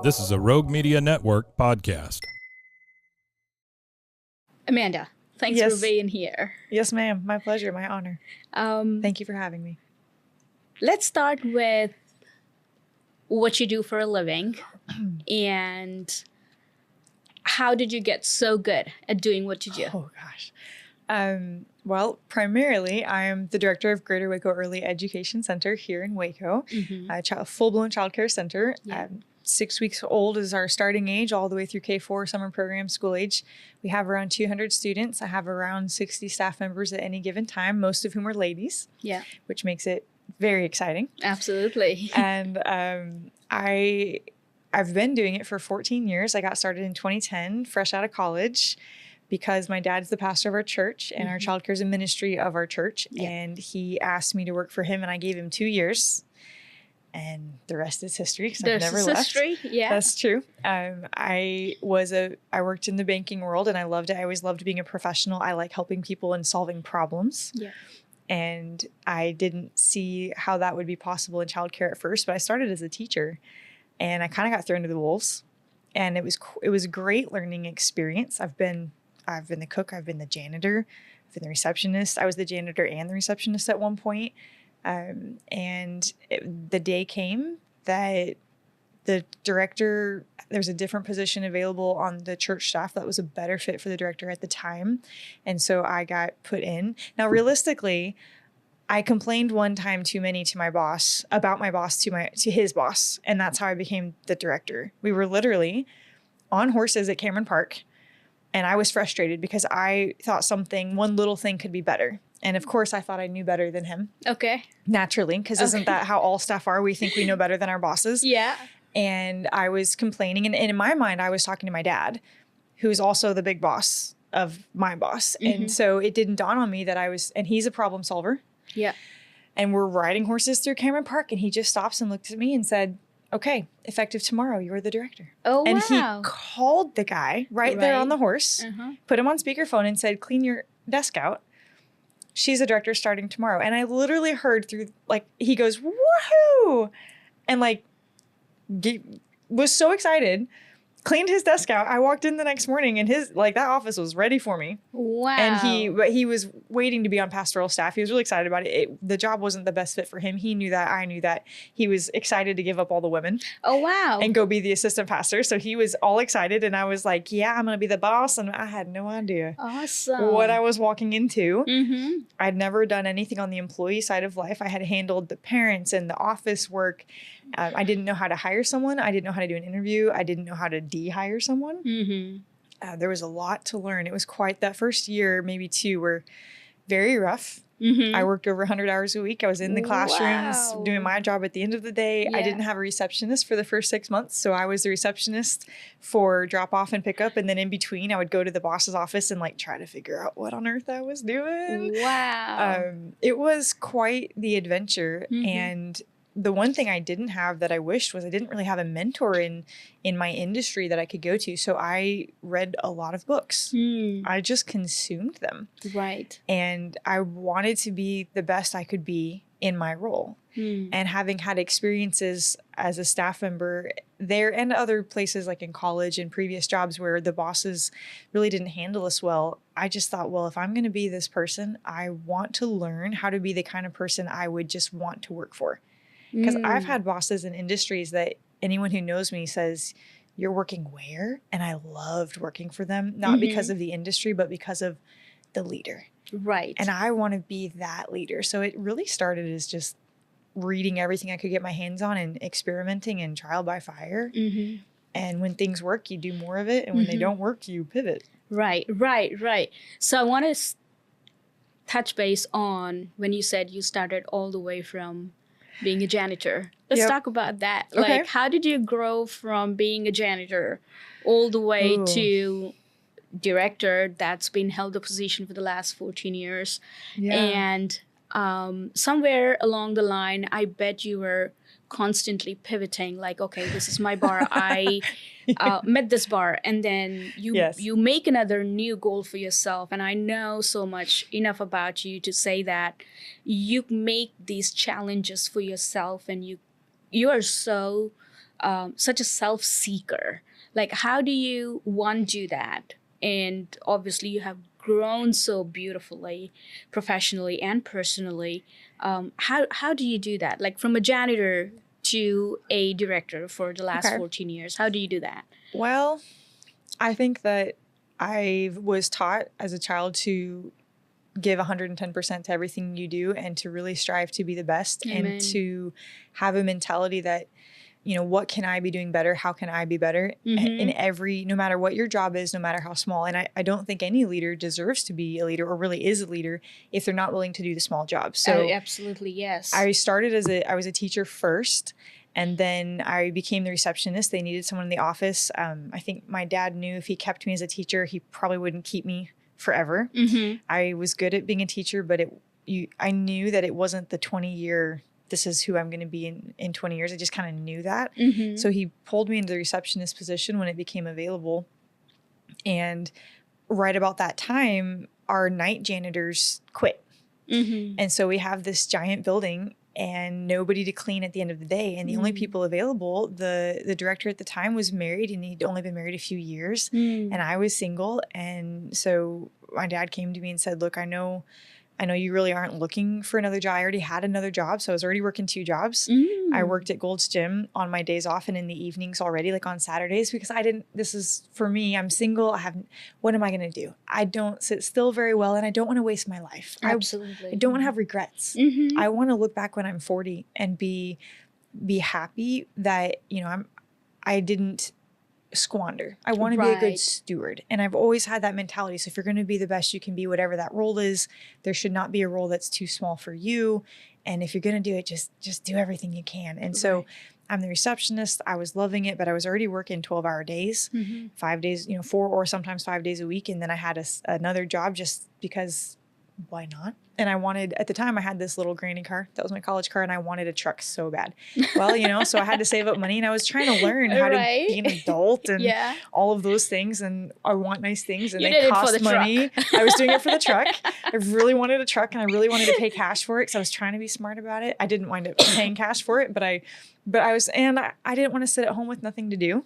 This is a Rogue Media Network podcast. Amanda, thanks for being here. Yes, ma'am. My pleasure. My honor. Thank you for having me. Let's start with what you do for a living and how did you get so good at doing what you do? Oh, gosh. Well, primarily, I'm the director of Greater Waco Early Education Center here in Waco, a full-blown childcare center. Yeah. 6 weeks old is our starting age, all the way through K-4 summer program school age. We have around 200 students. I have around 60 staff members at any given time, most of whom are ladies, which makes it very exciting. Absolutely. And I've been doing it for 14 years. I got started in 2010, fresh out of college, because my dad's the pastor of our church and our childcare is a ministry of our church. And he asked me to work for him and I gave him 2 years. And the rest is history because I've never left. History, yeah. That's true. I worked in the banking world and I loved it. I always loved being a professional. I like helping people and solving problems. Yeah. And I didn't see how that would be possible in childcare at first, but I started as a teacher and I kind of got thrown to the wolves. And it was a great learning experience. I've been the cook, I've been the janitor, I've been the receptionist. I was the janitor and the receptionist at one point. The day came that the director, there's a different position available on the church staff that was a better fit for the director at the time. And so I got put in. Now, realistically, I complained one time too many to my boss about my boss to his boss. And that's how I became the director. We were literally on horses at Cameron Park. And I was frustrated because I thought one little thing could be better. And of course, I thought I knew better than him. Okay. Naturally, because isn't that how all staff are? We think we know better than our bosses. Yeah. And I was complaining. And in my mind, I was talking to my dad, who's also the big boss of my boss. And so it didn't dawn on me that and he's a problem solver. Yeah. And we're riding horses through Cameron Park. And he just stops and looked at me and said, okay, effective tomorrow, you're the director. Oh, and wow. He called the guy right there on the horse, put him on speakerphone and said, clean your desk out. She's a director starting tomorrow. And I literally heard through, he goes, woohoo! And was so excited, cleaned his desk out. I walked in the next morning and that office was ready for me. Wow. And he was waiting to be on pastoral staff. He was really excited about it. The job wasn't the best fit for him. He knew that. I knew that. He was excited to give up all the women. Oh, wow. And go be the assistant pastor. So he was all excited. And I was like, yeah, I'm going to be the boss. And I had no idea what I was walking into. I'd never done anything on the employee side of life. I had handled the parents and the office work. I didn't know how to hire someone. I didn't know how to do an interview. I didn't know how to de-hire someone. There was a lot to learn. It was that first year, maybe 2, were very rough. I worked over 100 hours a week. I was in the classrooms doing my job at the end of the day. Yeah. I didn't have a receptionist for the first 6 months. So I was the receptionist for drop off and pick up. And then in between, I would go to the boss's office and try to figure out what on earth I was doing. Wow. It was quite the adventure. And the one thing I didn't have that I wished was I didn't really have a mentor in my industry that I could go to. So I read a lot of books. I just consumed them. Right. And I wanted to be the best I could be in my role. And having had experiences as a staff member there and other places like in college and previous jobs where the bosses really didn't handle us well, I just thought, well, if I'm going to be this person, I want to learn how to be the kind of person I would just want to work for. Because I've had bosses in industries that anyone who knows me says, you're working where? And I loved working for them, not because of the industry, but because of the leader. Right. And I want to be that leader. So it really started as just reading everything I could get my hands on and experimenting and trial by fire. And when things work, you do more of it. And when they don't work, you pivot. Right. So I want to touch base on when you said you started all the way from being a janitor. Let's talk about that. Okay. How did you grow from being a janitor all the way to director that's been held the position for the last 14 years? Yeah. And somewhere along the line, I bet you were constantly pivoting, okay, this is my bar. I met this bar. And then you make another new goal for yourself. And I know so much enough about you to say that you make these challenges for yourself and you are so such a self-seeker. Like, how do you, one, do that? And obviously you have grown so beautifully, professionally and personally. How do you do that? Like, from a janitor to a director for the last 14 years. How do you do that? Well, I think that I was taught as a child to give 110% to everything you do and to really strive to be the best. Amen. And to have a mentality that, you know, what can I be doing better? How can I be better in every, no matter what your job is, no matter how small. And I don't think any leader deserves to be a leader or really is a leader if they're not willing to do the small jobs. So absolutely, yes. I started I was a teacher first, and then I became the receptionist. They needed someone in the office. I think my dad knew if he kept me as a teacher, he probably wouldn't keep me forever. I was good at being a teacher, but I knew that it wasn't the 20-year, this is who I'm going to be in 20 years. I just kind of knew that. So he pulled me into the receptionist position when it became available. And right about that time, our night janitors quit. And so we have this giant building and nobody to clean at the end of the day. And the only people available, the director at the time was married and he'd only been married a few years. And I was single. And so my dad came to me and said, look, I know you really aren't looking for another job. I already had another job. So I was already working 2 jobs. I worked at Gold's Gym on my days off and in the evenings already, like on Saturdays, because this is for me, I'm single. What am I going to do? I don't sit still very well and I don't want to waste my life. Absolutely. I don't want to have regrets. I want to look back when I'm 40 and be happy that, you know, I didn't squander. I want to be a good steward. And I've always had that mentality. So if you're going to be the best you can be, whatever that role is, there should not be a role that's too small for you. And if you're going to do it, just do everything you can. And so I'm the receptionist. I was loving it, but I was already working 12-hour days, 5 days, 4 or sometimes 5 days a week. And then I had another job just because why not? And at the time I had this little granny car. That was my college car. And I wanted a truck so bad. Well, so I had to save up money and I was trying to learn how to be an adult and all of those things. And I want nice things and they cost money. I was doing it for the truck. I really wanted a truck and I really wanted to pay cash for it because I was trying to be smart about it. I didn't wind up paying cash for it, but I didn't want to sit at home with nothing to do.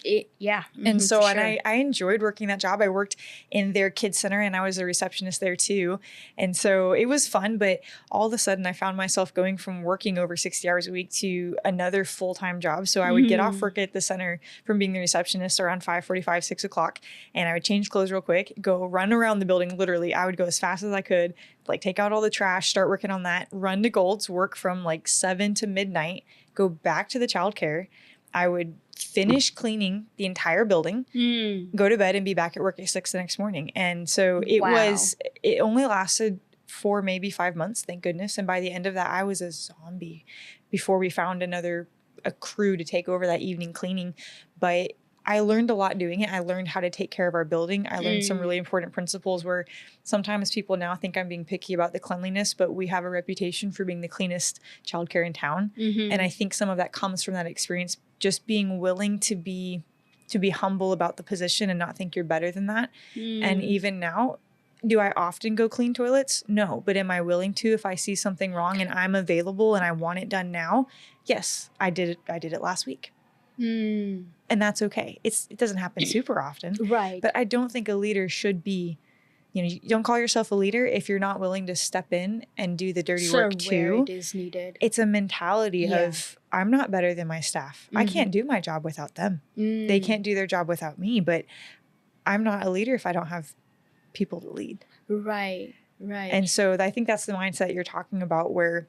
And so I enjoyed working that job. I worked in their kids center and I was a receptionist there too. And so it was fun, but all of a sudden I found myself going from working over 60 hours a week to another full-time job. So I would get off work at the center from being the receptionist around 5:45, 6 o'clock. And I would change clothes real quick, go run around the building. Literally, I would go as fast as I could, like take out all the trash, start working on that, run to Gold's, work from like 7 to midnight, go back to the childcare. I would finish cleaning the entire building, go to bed and be back at work at 6 the next morning. And so it only lasted 4, maybe 5 months, thank goodness. And by the end of that, I was a zombie before we found a crew to take over that evening cleaning. But I learned a lot doing it. I learned how to take care of our building. I learned some really important principles where sometimes people now think I'm being picky about the cleanliness, but we have a reputation for being the cleanest childcare in town. And I think some of that comes from that experience, just being willing to be humble about the position and not think you're better than that. And even now, do I often go clean toilets? No. But am I willing to if I see something wrong and I'm available and I want it done now? Yes, I did it last week. And that's okay. It doesn't happen super often. Right. But I don't think a leader should be, you don't call yourself a leader if you're not willing to step in and do the dirty work too. Where it is needed. It's a mentality of, I'm not better than my staff. I can't do my job without them. They can't do their job without me, but I'm not a leader if I don't have people to lead. Right. And so I think that's the mindset you're talking about, where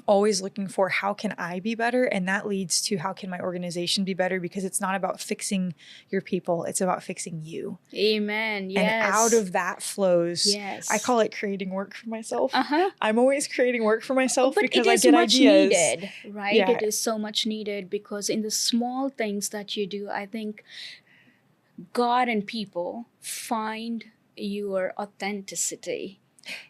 always looking for how can I be better? And that leads to how can my organization be better? Because it's not about fixing your people. It's about fixing you. Amen. Yes. And out of that flows, I call it creating work for myself. I'm always creating work for myself because I get ideas. Needed, right? Yeah. It is so much needed because in the small things that you do, I think God and people find your authenticity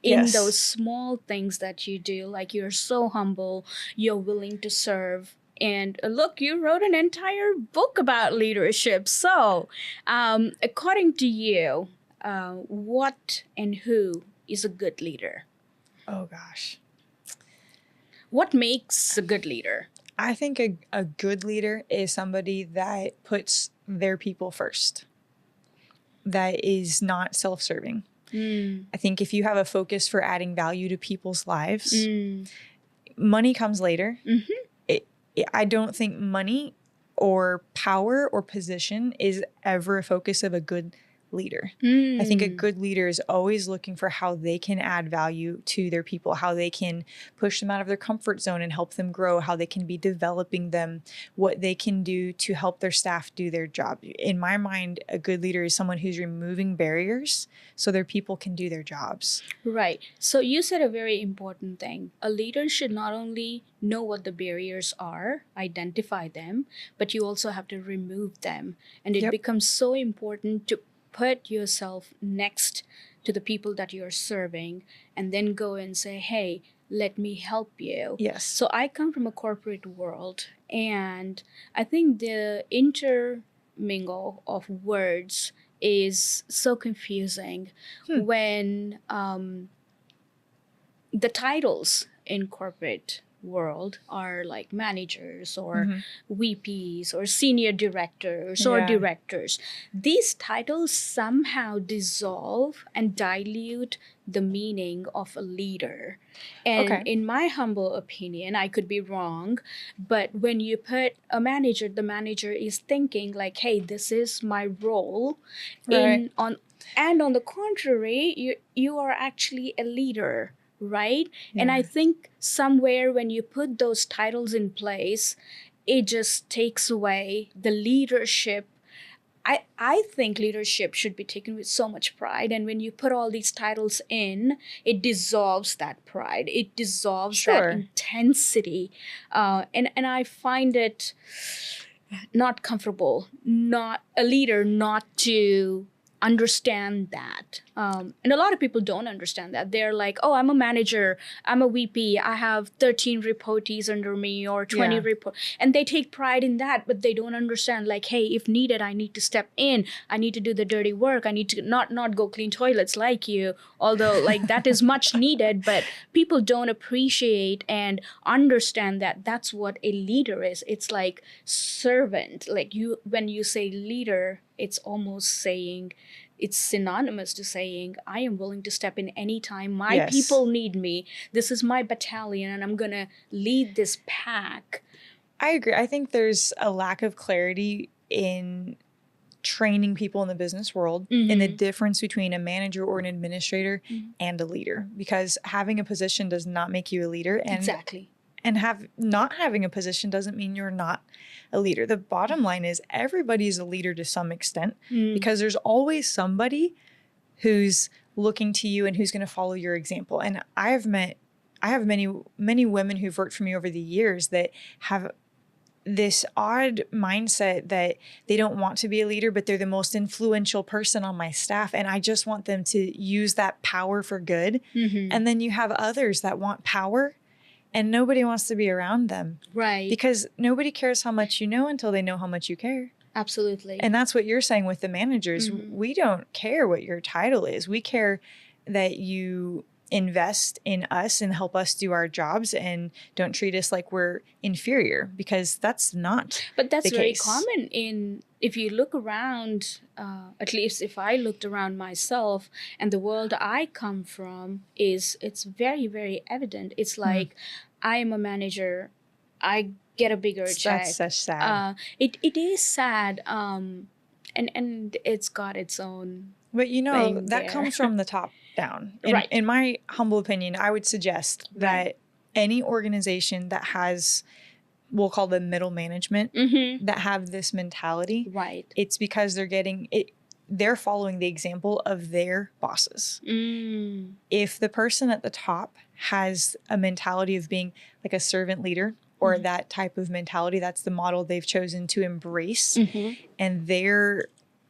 in those small things that you do. Like, you're so humble, you're willing to serve. And look, you wrote an entire book about leadership. So according to you, what and who is a good leader? Oh gosh. What makes a good leader? I think a good leader is somebody that puts their people first, that is not self-serving. I think if you have a focus for adding value to people's lives, money comes later. I don't think money or power or position is ever a focus of a good leader. I think a good leader is always looking for how they can add value to their people, how they can push them out of their comfort zone and help them grow, how they can be developing them, what they can do to help their staff do their job. In my mind, a good leader is someone who's removing barriers so their people can do their jobs. Right. So you said a very important thing. A leader should not only know what the barriers are, identify them, but you also have to remove them. And it becomes so important to put yourself next to the people that you're serving and then go and say, hey, let me help you. Yes. So I come from a corporate world, and I think the intermingle of words is so confusing when the titles in corporate world are like managers or VPs or senior directors or directors. These titles somehow dissolve and dilute the meaning of a leader. And in my humble opinion, I could be wrong, but when you put a manager, the manager is thinking like, hey, this is my role. And on the contrary, you are actually a leader. Right? Yeah. And I think somewhere when you put those titles in place, it just takes away the leadership. I think leadership should be taken with so much pride. And when you put all these titles in, it dissolves that pride. It dissolves that intensity. And I find it not comfortable, not a leader not to understand that. And a lot of people don't understand that. They're like, oh, I'm a manager, I'm a VP, I have 13 reportees under me or 20 report. And they take pride in that, but they don't understand like, hey, if needed, I need to step in. I need to do the dirty work. I need to not go clean toilets like you. Although like that is much needed, but people don't appreciate and understand that that's what a leader is. It's like servant. Like when you say leader, it's almost saying, it's synonymous to saying, I am willing to step in anytime. My people need me. This is my battalion, and I'm going to lead this pack. I agree. I think there's a lack of clarity in training people in the business world in the difference between a manager or an administrator and a leader. Because having a position does not make you a leader. And And not having a position doesn't mean you're not a leader. The bottom line is everybody's a leader to some extent because there's always somebody who's looking to you and who's going to follow your example. And I have many women who've worked for me over the years that have this odd mindset that they don't want to be a leader, but they're the most influential person on my staff. And I just want them to use that power for good. And then you have others that want power and nobody wants to be around them. Right. Because nobody cares how much you know until they know how much you care. Absolutely. And that's what you're saying with the managers. We don't care what your title is. We care that you invest in us and help us do our jobs and don't treat us like we're inferior, because that's not But that's the very case. common if you look around, at least if I looked around myself and the world I come from it's very, very evident. It's like, I am a manager, I get a bigger check. That's such sad. It is sad. And it's got its own. But that comes from the top down. In my humble opinion, I would suggest that any organization that has, we'll call them middle management, that have this mentality, it's because they're following the example of their bosses. If the person at the top has a mentality of being like a servant leader or that type of mentality, that's the model they've chosen to embrace, and their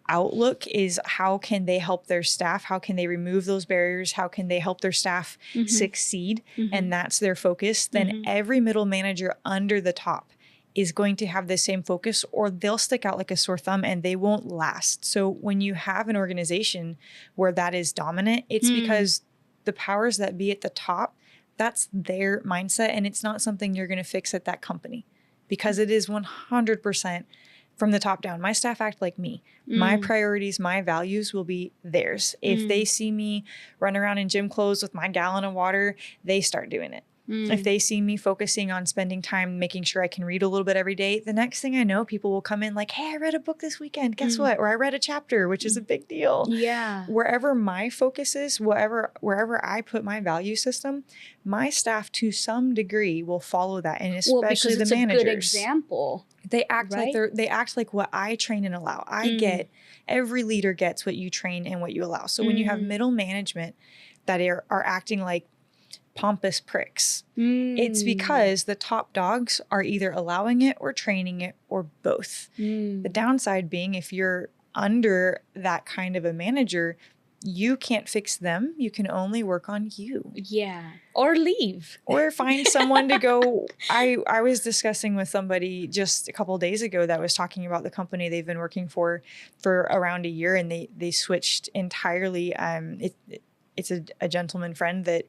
outlook is how can they help their staff? How can they remove those barriers? How can they help their staff succeed? And that's their focus. Then every middle manager under the top is going to have the same focus, or they'll stick out like a sore thumb and they won't last. So when you have an organization where that is dominant, it's because the powers that be at the top, that's their mindset. And it's not something you're going to fix at that company. because it is 100% from the top down. My staff act like me. My priorities, my values will be theirs. If they see me run around in gym clothes with my gallon of water, they start doing it. If they see me focusing on spending time, making sure I can read a little bit every day, the next thing I know, people will come in like, hey, I read a book this weekend. Guess what? Or I read a chapter, which is a big deal. Yeah. Wherever my focus is, wherever I put my value system, my staff to some degree will follow that. And especially the managers. A good example. They act like they act like what I train and allow. Every leader gets what you train and what you allow. So when you have middle management that are acting like pompous pricks, it's because the top dogs are either allowing it or training it or both. The downside being, if you're under that kind of a manager, you can't fix them. You can only work on you. Yeah. Or leave. Or find someone to go. I was discussing with somebody just a couple of days ago that was talking about the company they've been working for around a year, and they switched entirely. It's a gentleman friend that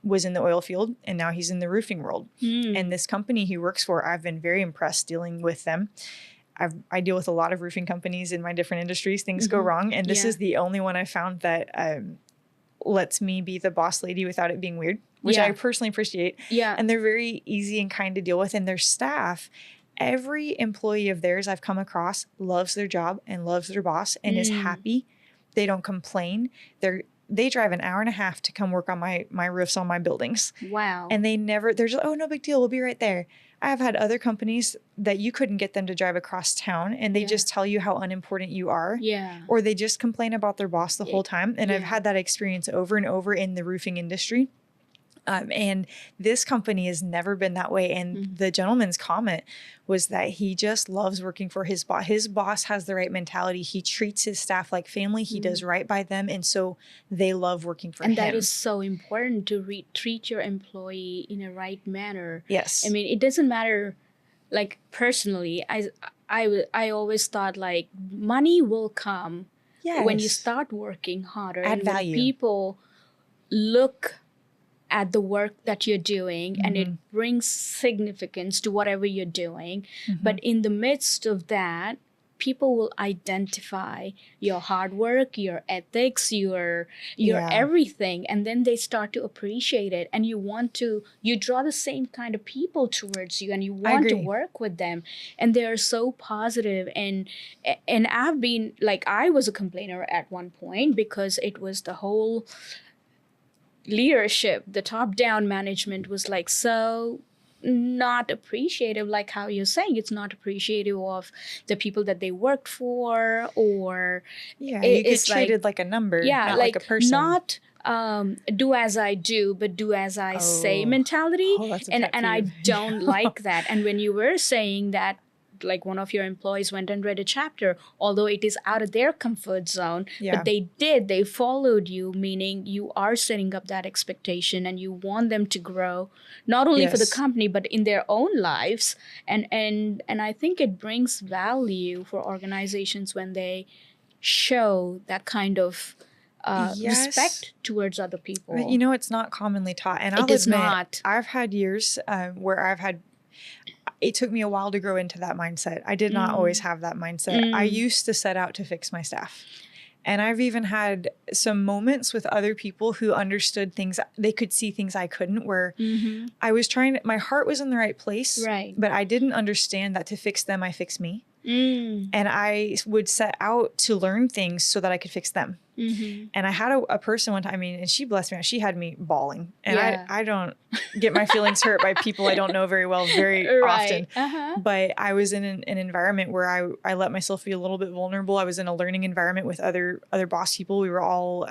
was in the oil field, and now he's in the roofing world. And this company he works for, I've been very impressed dealing with them. I deal with a lot of roofing companies in my different industries. Things go wrong. And this is the only one I found that lets me be the boss lady without it being weird, which I personally appreciate. Yeah. And they're very easy and kind to deal with. And their staff, every employee of theirs I've come across loves their job and loves their boss and is happy. They don't complain. They drive an hour and a half to come work on my roofs on my buildings. Wow. And they're just, oh, no big deal. We'll be right there. I have had other companies that you couldn't get them to drive across town, and they just tell you how unimportant you are. Yeah. Or they just complain about their boss the whole time. And I've had that experience over and over in the roofing industry. And this company has never been that way. And the gentleman's comment was that he just loves working for his boss. His boss has the right mentality. He treats his staff like family. He does right by them. And so they love working for him. And that is so important, to treat your employee in a right manner. Yes. I mean, it doesn't matter, like personally, I always thought like money will come when you start working harder. Add value. When people look at the work that you're doing and it brings significance to whatever you're doing. But in the midst of that, people will identify your hard work, your ethics, your everything, and then they start to appreciate it. And you draw the same kind of people towards you, and you want to work with them. And they are so positive. And I've been like, I was a complainer at one point because it was the whole leadership, the top-down management was like so not appreciative, like how you're saying, it's not appreciative of the people that they worked for, or you get treated like a number, not like a person. Not do as I do, but do as I say mentality. And I don't like that. And when you were saying that, like one of your employees went and read a chapter, although it is out of their comfort zone, but they followed you, meaning you are setting up that expectation and you want them to grow, not only for the company, but in their own lives. And I think it brings value for organizations when they show that kind of respect towards other people. But it's not commonly taught. And I'll admit, I've had years where it took me a while to grow into that mindset. I did not always have that mindset. I used to set out to fix my staff. And I've even had some moments with other people who understood things. They could see things I couldn't, where I was my heart was in the right place, but I didn't understand that to fix them, I fix me. And I would set out to learn things so that I could fix them. And I had a person one time, and she blessed me out. She had me bawling. And I don't get my feelings hurt by people I don't know very well very often. But I was in an environment where I let myself be a little bit vulnerable. I was in a learning environment with other boss people. We were all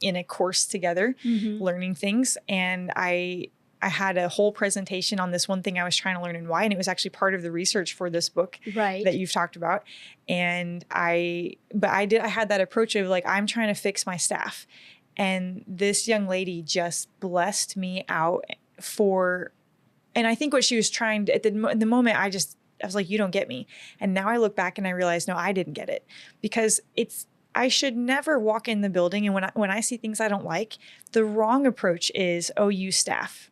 in a course together, learning things. And I had a whole presentation on this one thing I was trying to learn and why. And it was actually part of the research for this book that you've talked about. And I had that approach of like, I'm trying to fix my staff. And this young lady just blessed me out and I think what she was trying to, at the moment, I was like, you don't get me. And now I look back and I realize, no, I didn't get it, because I should never walk in the building. And when I see things I don't like, the wrong approach is, oh, you staff.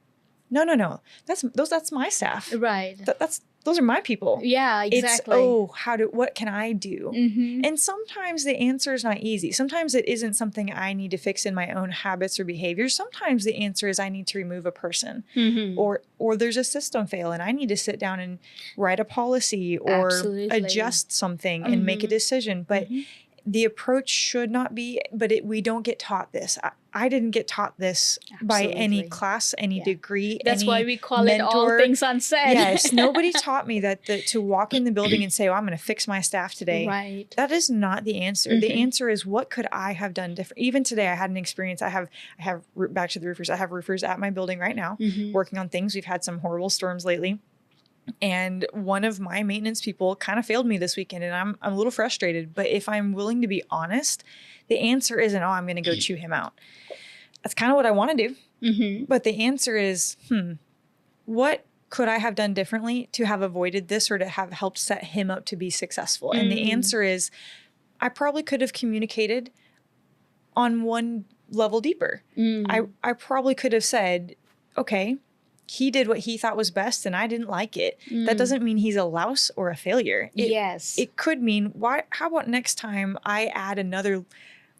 No. That's my staff. Right. That's those are my people. Yeah, exactly. It's, what can I do? Mm-hmm. And sometimes the answer is not easy. Sometimes it isn't something I need to fix in my own habits or behaviors. Sometimes the answer is I need to remove a person, mm-hmm. or there's a system fail and I need to sit down and write a policy or adjust something mm-hmm. and make a decision. But mm-hmm. the approach should not be, we don't get taught this. I didn't get taught this by any class, any degree. That's why we call mentor. It all things unsaid. Yes. Nobody taught me that to walk in the building and say, I'm going to fix my staff today. Right. That is not the answer. Mm-hmm. The answer is, what could I have done different? Even today, I had an experience. I have back to the roofers. I have roofers at my building right now mm-hmm. working on things. We've had some horrible storms lately. And one of my maintenance people kind of failed me this weekend, and I'm a little frustrated. But if I'm willing to be honest, the answer isn't, I'm going to go chew him out. That's kind of what I want to do. Mm-hmm. But the answer is, what could I have done differently to have avoided this or to have helped set him up to be successful? And the answer is, I probably could have communicated on one level deeper. I probably could have said, okay, he did what he thought was best and I didn't like it. That doesn't mean he's a louse or a failure. It could mean, how about next time I add another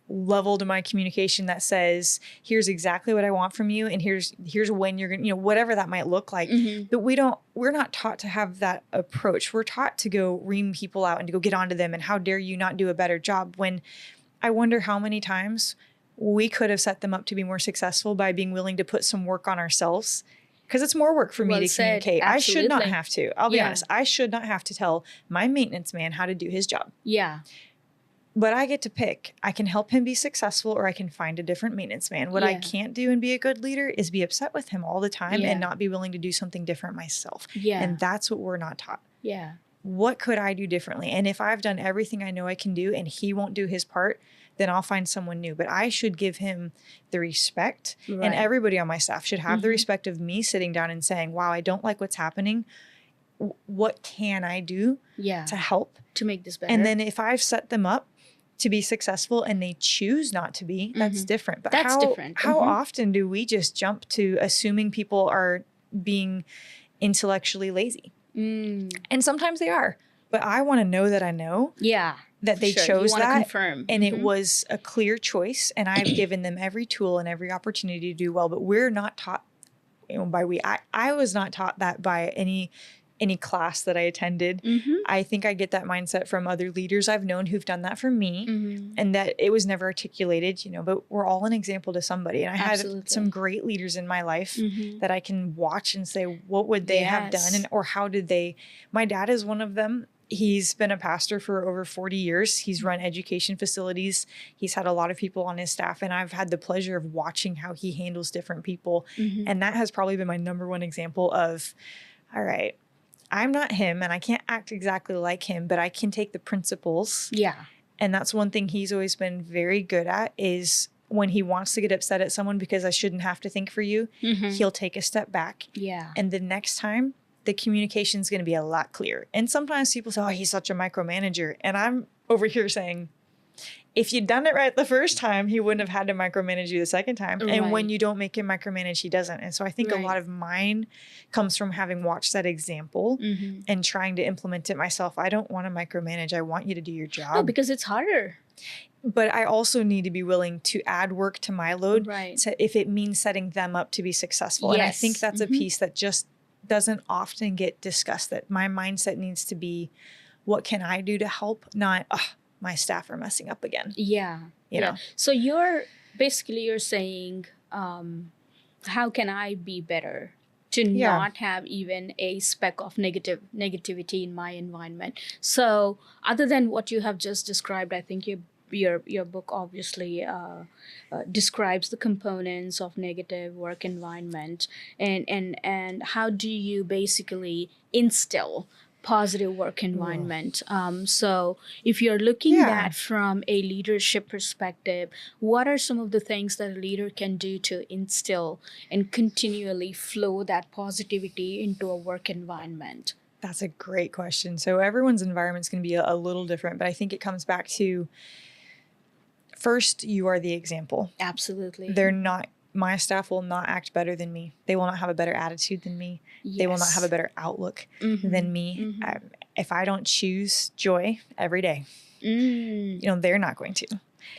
level to my communication that says, here's exactly what I want from you, and here's when you're gonna, whatever that might look like. Mm-hmm. But we're not taught to have that approach. We're taught to go ream people out and to go get onto them and how dare you not do a better job, when I wonder how many times we could have set them up to be more successful by being willing to put some work on ourselves. Because it's more work for me to communicate. Absolutely. I should not have to. I'll be honest. I should not have to tell my maintenance man how to do his job. Yeah. But I get to pick. I can help him be successful, or I can find a different maintenance man. What I can't do and be a good leader is be upset with him all the time and not be willing to do something different myself. Yeah. And that's what we're not taught. Yeah. What could I do differently? And if I've done everything I know I can do and he won't do his part, then I'll find someone new. But I should give him the respect, and everybody on my staff should have the respect of me sitting down and saying, wow, I don't like what's happening. What can I do to help? To make this better. And then if I've set them up to be successful and they choose not to be, that's different. But how often do we just jump to assuming people are being intellectually lazy? And sometimes they are. But I want to know that I know. Yeah. That they chose that, confirm. And it was a clear choice, and I've given them every tool and every opportunity to do well. But we're not taught, I was not taught that by any class that I attended. I think I get that mindset from other leaders I've known who've done that for me, and that it was never articulated, but we're all an example to somebody. And I had some great leaders in my life that I can watch and say, what would they have done? Or how did they? My dad is one of them. He's been a pastor for over 40 years. He's run education facilities. He's had a lot of people on his staff, and I've had the pleasure of watching how he handles different people. And that has probably been my number one example of, all right, I'm not him and I can't act exactly like him, but I can take the principles. Yeah. And that's one thing he's always been very good at, is when he wants to get upset at someone because I shouldn't have to think for you, he'll take a step back. Yeah. And the next time, the communication is going to be a lot clearer. And sometimes people say, he's such a micromanager. And I'm over here saying, if you'd done it right the first time, he wouldn't have had to micromanage you the second time. Right. And when you don't make him micromanage, he doesn't. And so I think a lot of mine comes from having watched that example and trying to implement it myself. I don't want to micromanage. I want you to do your job. No, because it's harder. But I also need to be willing to add work to my load if it means setting them up to be successful. Yes. And I think that's a piece that just doesn't often get discussed, that my mindset needs to be, what can I do to help? Not, my staff are messing up again. Yeah. You know? So you're saying, how can I be better to not have even a speck of negativity in my environment? So other than what you have just described, I think your book obviously describes the components of negative work environment, and how do you basically instill positive work environment. So if you're looking at from a leadership perspective, what are some of the things that a leader can do to instill and continually flow that positivity into a work environment? That's a great question. So everyone's environment is going to be a little different, but I think it comes back to, first, you are the example. Absolutely. They're not my staff will not act better than me. They will not have a better attitude than me. Yes. They will not have a better outlook than me. If I don't choose joy every day, they're not going to.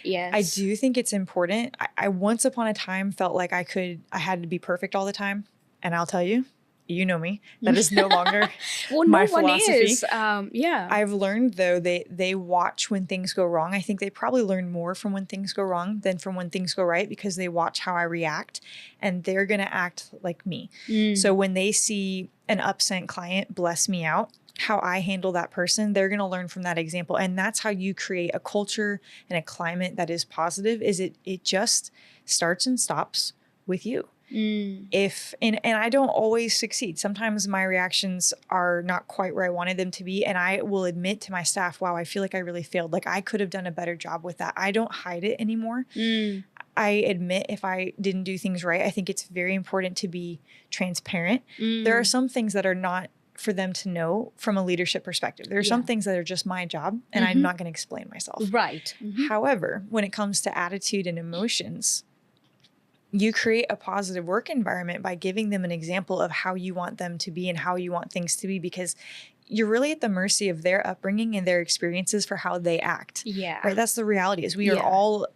Yes. I do think it's important. I once upon a time felt like I had to be perfect all the time. And I'll tell you, you know me, that is no longer my philosophy. I've learned though, they watch when things go wrong. I think they probably learn more from when things go wrong than from when things go right, because they watch how I react and they're going to act like me. So when they see an upset client bless me out, how I handle that person, they're going to learn from that example. And that's how you create a culture and a climate that is positive. Is it just starts and stops with you. And I don't always succeed. Sometimes my reactions are not quite where I wanted them to be. And I will admit to my staff, wow, I feel like I really failed. Like I could have done a better job with that. I don't hide it anymore. I admit if I didn't do things right. I think it's very important to be transparent. There are some things that are not for them to know from a leadership perspective. There are some things that are just my job and I'm not going to explain myself. Right. However, when it comes to attitude and emotions, you create a positive work environment by giving them an example of how you want them to be and how you want things to be, because you're really at the mercy of their upbringing and their experiences for how they act. Yeah. Right. That's the reality is we are all,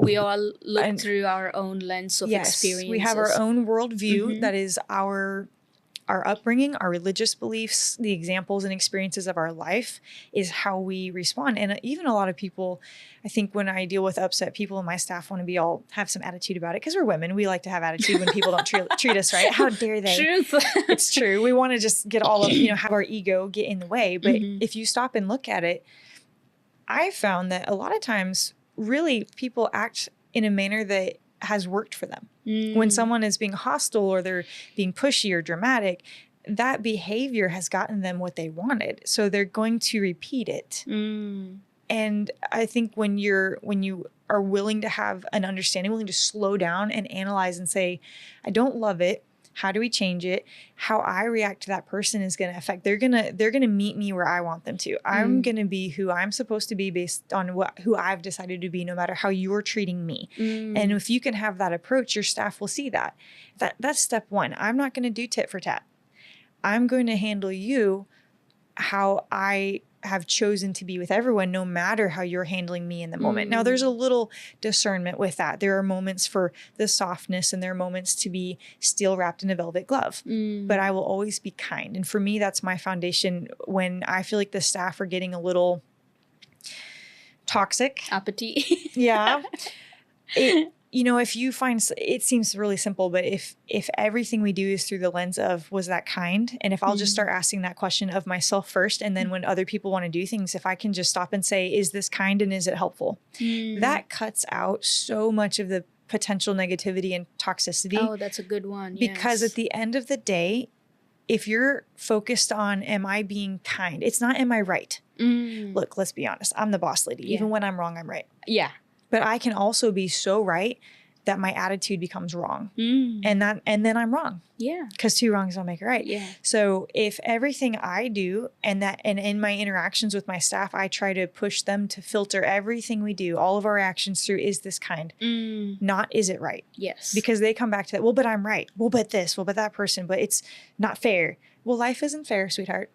we all look through our own lens of experiences. We have our own worldview that is our upbringing, our religious beliefs, the examples and experiences of our life is how we respond. And even a lot of people, I think when I deal with upset people and my staff want to have some attitude about it, because we're women, we like to have attitude when people don't treat us right. How dare they? Truth. It's true. We want to just get all of, have our ego get in the way. But if you stop and look at it, I found that a lot of times really people act in a manner that has worked for them. When someone is being hostile or they're being pushy or dramatic, that behavior has gotten them what they wanted. So they're going to repeat it. And I think when you are willing to have an understanding, willing to slow down and analyze and say, I don't love it. How do we change it? How I react to that person is going to affect. They're gonna meet me where I want them to. I'm going to be who I'm supposed to be based on who I've decided to be, no matter how you're treating me. And if you can have that approach, your staff will see that. That's step one. I'm not going to do tit for tat. I'm going to handle you how I have chosen to be with everyone, no matter how you're handling me in the moment. Now, there's a little discernment with that. There are moments for the softness and there are moments to be steel wrapped in a velvet glove, but I will always be kind. And for me, that's my foundation. When I feel like the staff are getting a little toxic. Uppity. Yeah. If you find, it seems really simple, but if everything we do is through the lens of, was that kind? And if I'll just start asking that question of myself first, and then when other people want to do things, if I can just stop and say, is this kind and is it helpful? That cuts out so much of the potential negativity and toxicity. Oh, that's a good one. Because at the end of the day, if you're focused on, am I being kind? It's not, am I right? Look, let's be honest. I'm the boss lady. Even when I'm wrong, I'm right. Yeah. But I can also be so right that my attitude becomes wrong. And then I'm wrong. Yeah. Because two wrongs don't make a right. Yeah. So if everything I do and in my interactions with my staff, I try to push them to filter everything we do, all of our actions through, is this kind? Not, is it right? Yes. Because they come back to that, well, but I'm right. Well, but this, well, but that person, but it's not fair. Well, life isn't fair, sweetheart.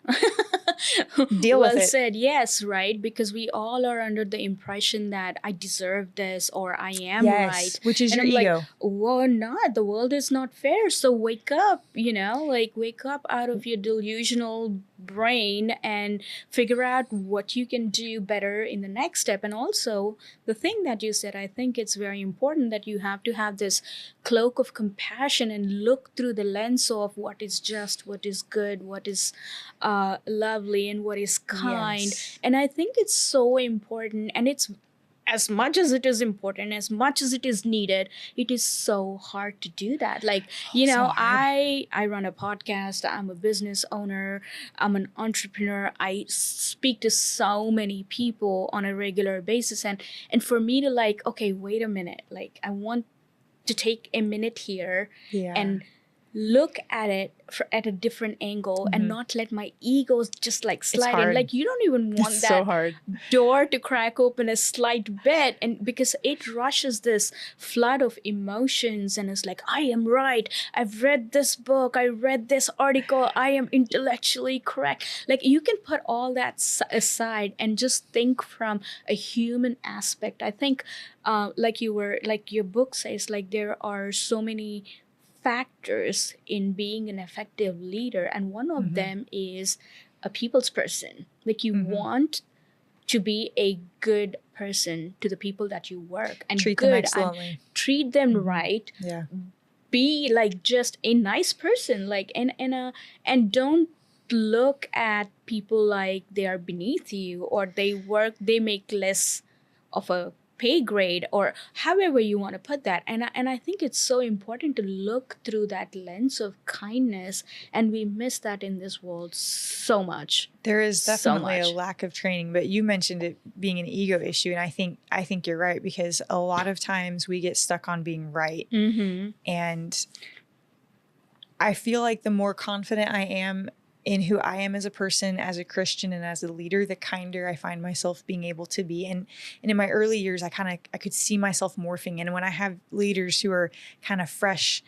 Deal with it. Well said, yes, right? Because we all are under the impression that I deserve this or I am right. Which is and your I'm ego. Like, well, not. The world is not fair. So wake up, wake up out of your delusional brain and figure out what you can do better in the next step. And also, the thing that you said, I think it's very important that you have to have this cloak of compassion and look through the lens of what is just, what is good, what is lovely, and what is kind. Yes. And I think it's so important, and it's as much as it is important, as much as it is needed, it is so hard to do that. Like, I run a podcast, I'm a business owner, I'm an entrepreneur, I speak to so many people on a regular basis. And for me to okay, wait a minute, I want to take a minute here and look at it at a different angle and not let my egos just like slide in. Like you don't even want it's that so hard. door to crack open a slight bit, and because it rushes this flood of emotions and it's like, I am right, I've read this book, I read this article, I am intellectually correct. Like you can put all that aside and just think from a human aspect. I think like your book says, like there are so many factors in being an effective leader, and one of them is a people's person. Like you want to be a good person to the people that you work, and treat them excellently, and treat them right. Yeah, be like just a nice person, like and don't look at people like they are beneath you, or they make less of a pay grade, or however you want to put that. And I think it's so important to look through that lens of kindness, and we miss that in this world so much. There is definitely a lack of training, but you mentioned it being an ego issue, and I think you're right, because a lot of times we get stuck on being right. And I feel like the more confident I am in who I am as a person, as a Christian, and as a leader, the kinder I find myself being able to be. And in my early years, I could see myself morphing. And when I have leaders who are kind of fresh,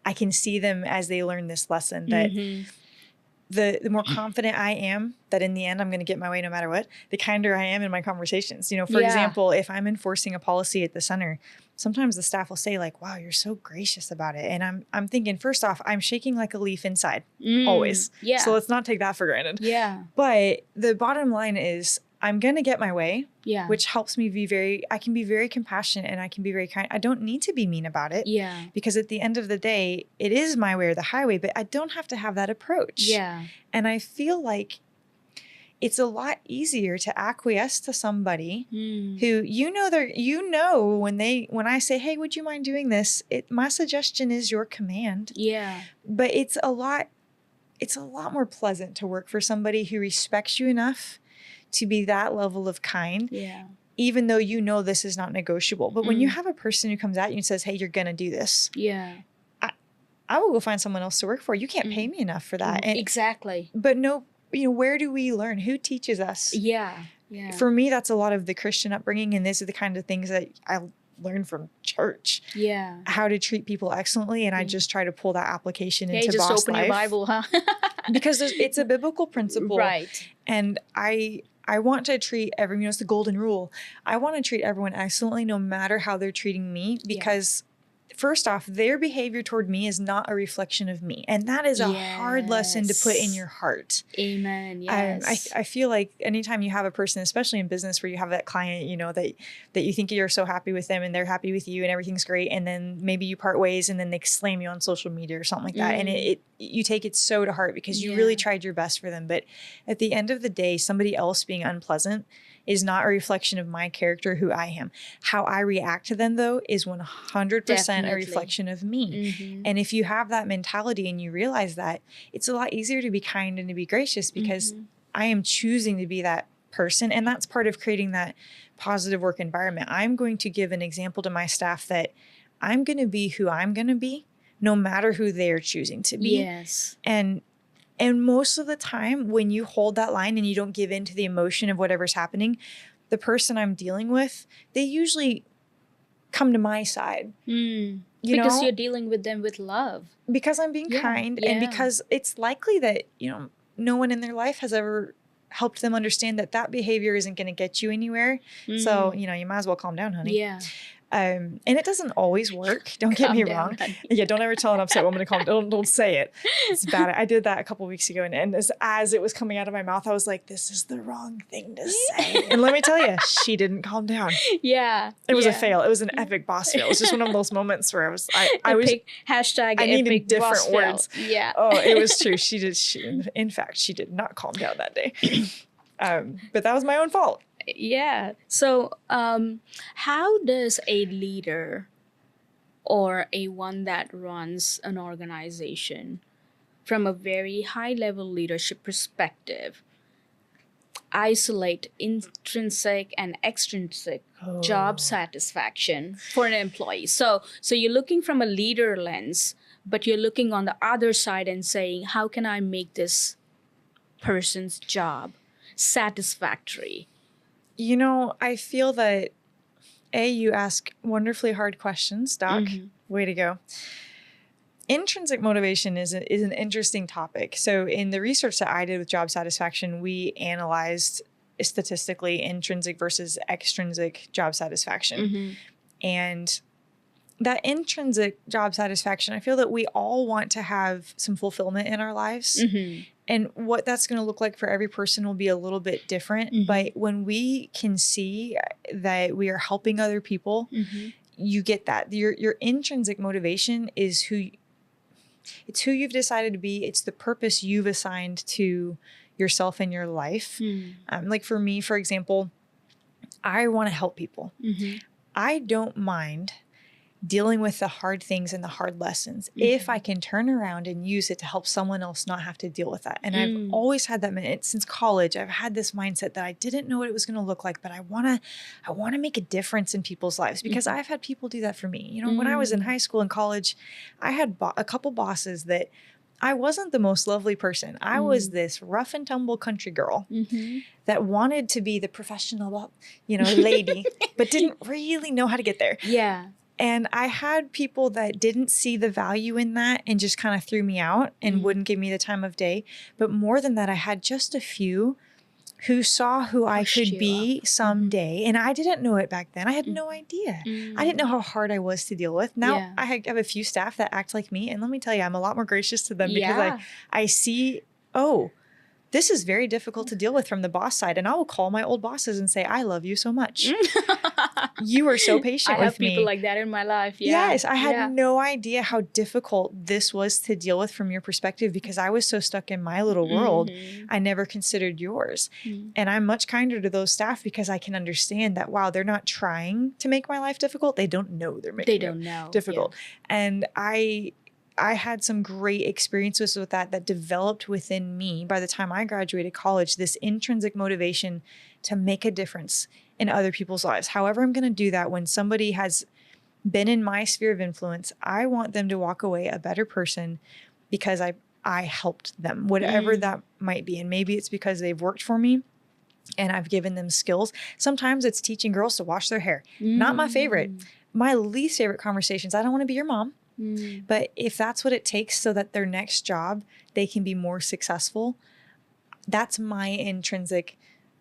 I can see them as they learn this lesson that the more confident I am that in the end I'm going to get my way no matter what, the kinder I am in my conversations. For example, if I'm enforcing a policy at the center, sometimes the staff will say like, wow, you're so gracious about it. And I'm thinking, first off, I'm shaking like a leaf inside always. Yeah. So let's not take that for granted. Yeah. But the bottom line is I'm going to get my way, which helps me I can be very compassionate and I can be very kind. I don't need to be mean about it. Yeah. Because at the end of the day, it is my way or the highway, but I don't have to have that approach. Yeah. And I feel like it's a lot easier to acquiesce to somebody who when I say, hey, would you mind doing this? My suggestion is your command. Yeah. But it's a lot more pleasant to work for somebody who respects you enough to be that level of kind. Yeah. Even though this is not negotiable. But when you have a person who comes at you and says, hey, you're going to do this. Yeah. I will go find someone else to work for. You can't pay me enough for that. And, exactly. But no, where do we learn? Who teaches us? Yeah. Yeah. For me, that's a lot of the Christian upbringing. And these are the kind of things that I learned from church. Yeah. How to treat people excellently. And I just try to pull that application into boss life. Just open your Bible, huh? Because it's a biblical principle. Right. And I want to treat everyone, it's the golden rule. I want to treat everyone excellently no matter how they're treating me, because first off, their behavior toward me is not a reflection of me. And that is a hard lesson to put in your heart. Amen. Yes. I feel like anytime you have a person, especially in business, where you have that client, that you think you're so happy with them and they're happy with you and everything's great. And then maybe you part ways and then they slam you on social media or something like that. And you take it so to heart because you really tried your best for them. But at the end of the day, somebody else being unpleasant is not a reflection of my character, who I am. How I react to them, though, is 100% a reflection of me. And if you have that mentality and you realize that, it's a lot easier to be kind and to be gracious because I am choosing to be that person. And that's part of creating that positive work environment. I'm going to give an example to my staff that I'm going to be who I'm going to be, no matter who they're choosing to be. Yes. And most of the time, when you hold that line and you don't give in to the emotion of whatever's happening, the person I'm dealing with, they usually come to my side. Because you're dealing with them with love. Because I'm being kind and because it's likely that, no one in their life has ever helped them understand that behavior isn't going to get you anywhere. So, you might as well calm down, honey. Yeah. And it doesn't always work. Don't get me wrong. Yeah, don't ever tell an upset woman to calm down. Don't say it. It's bad. I did that a couple of weeks ago, and as it was coming out of my mouth, I was like, "This is the wrong thing to say." And let me tell you, she didn't calm down. Yeah, it was a fail. It was an epic boss fail. It was just one of those moments where I needed different words. Yeah. Oh, it was true. In fact, she did not calm down that day. But that was my own fault. Yeah. So how does a leader or a one that runs an organization from a very high level leadership perspective isolate intrinsic and extrinsic job satisfaction for an employee? So you're looking from a leader lens, but you're looking on the other side and saying, how can I make this person's job satisfactory? You know, I feel that, you ask wonderfully hard questions, Doc. Way to go. Intrinsic motivation is an interesting topic. So in the research that I did with job satisfaction, we analyzed statistically intrinsic versus extrinsic job satisfaction. And that intrinsic job satisfaction, I feel that we all want to have some fulfillment in our lives. And what that's going to look like for every person will be a little bit different. But when we can see that we are helping other people, you get that. Your intrinsic motivation is who you've decided to be. It's the purpose you've assigned to yourself and your life. Like for me, for example, I want to help people. I don't mind dealing with the hard things and the hard lessons if I can turn around and use it to help someone else not have to deal with that. And I've always had that since college. I've had this mindset that I didn't know what it was going to look like, but I want to make a difference in people's lives because I've had people do that for me. You know, when I was in high school and college, I had a couple bosses that I wasn't the most lovely person. I was this rough and tumble country girl that wanted to be the professional, lady, but didn't really know how to get there. Yeah. And I had people that didn't see the value in that and just kind of threw me out and wouldn't give me the time of day. But more than that, I had just a few who saw who I could be someday. And I didn't know it back then. I had no idea. I didn't know how hard I was to deal with. Now I have a few staff that act like me. And let me tell you, I'm a lot more gracious to them because I see, this is very difficult to deal with from the boss side. And I will call my old bosses and say, I love you so much. You were so patient with me. I have people like that in my life. Yeah. Yes, I had no idea how difficult this was to deal with from your perspective because I was so stuck in my little world. I never considered yours. And I'm much kinder to those staff because I can understand that, wow, they're not trying to make my life difficult. They don't know they're making it difficult. Yeah. And I had some great experiences with that developed within me by the time I graduated college, this intrinsic motivation to make a difference in other people's lives. However, I'm going to do that when somebody has been in my sphere of influence. I want them to walk away a better person because I helped them, whatever that might be. And maybe it's because they've worked for me and I've given them skills. Sometimes it's teaching girls to wash their hair. Not my favorite. My least favorite conversations. I don't want to be your mom. But if that's what it takes so that their next job, they can be more successful, that's my intrinsic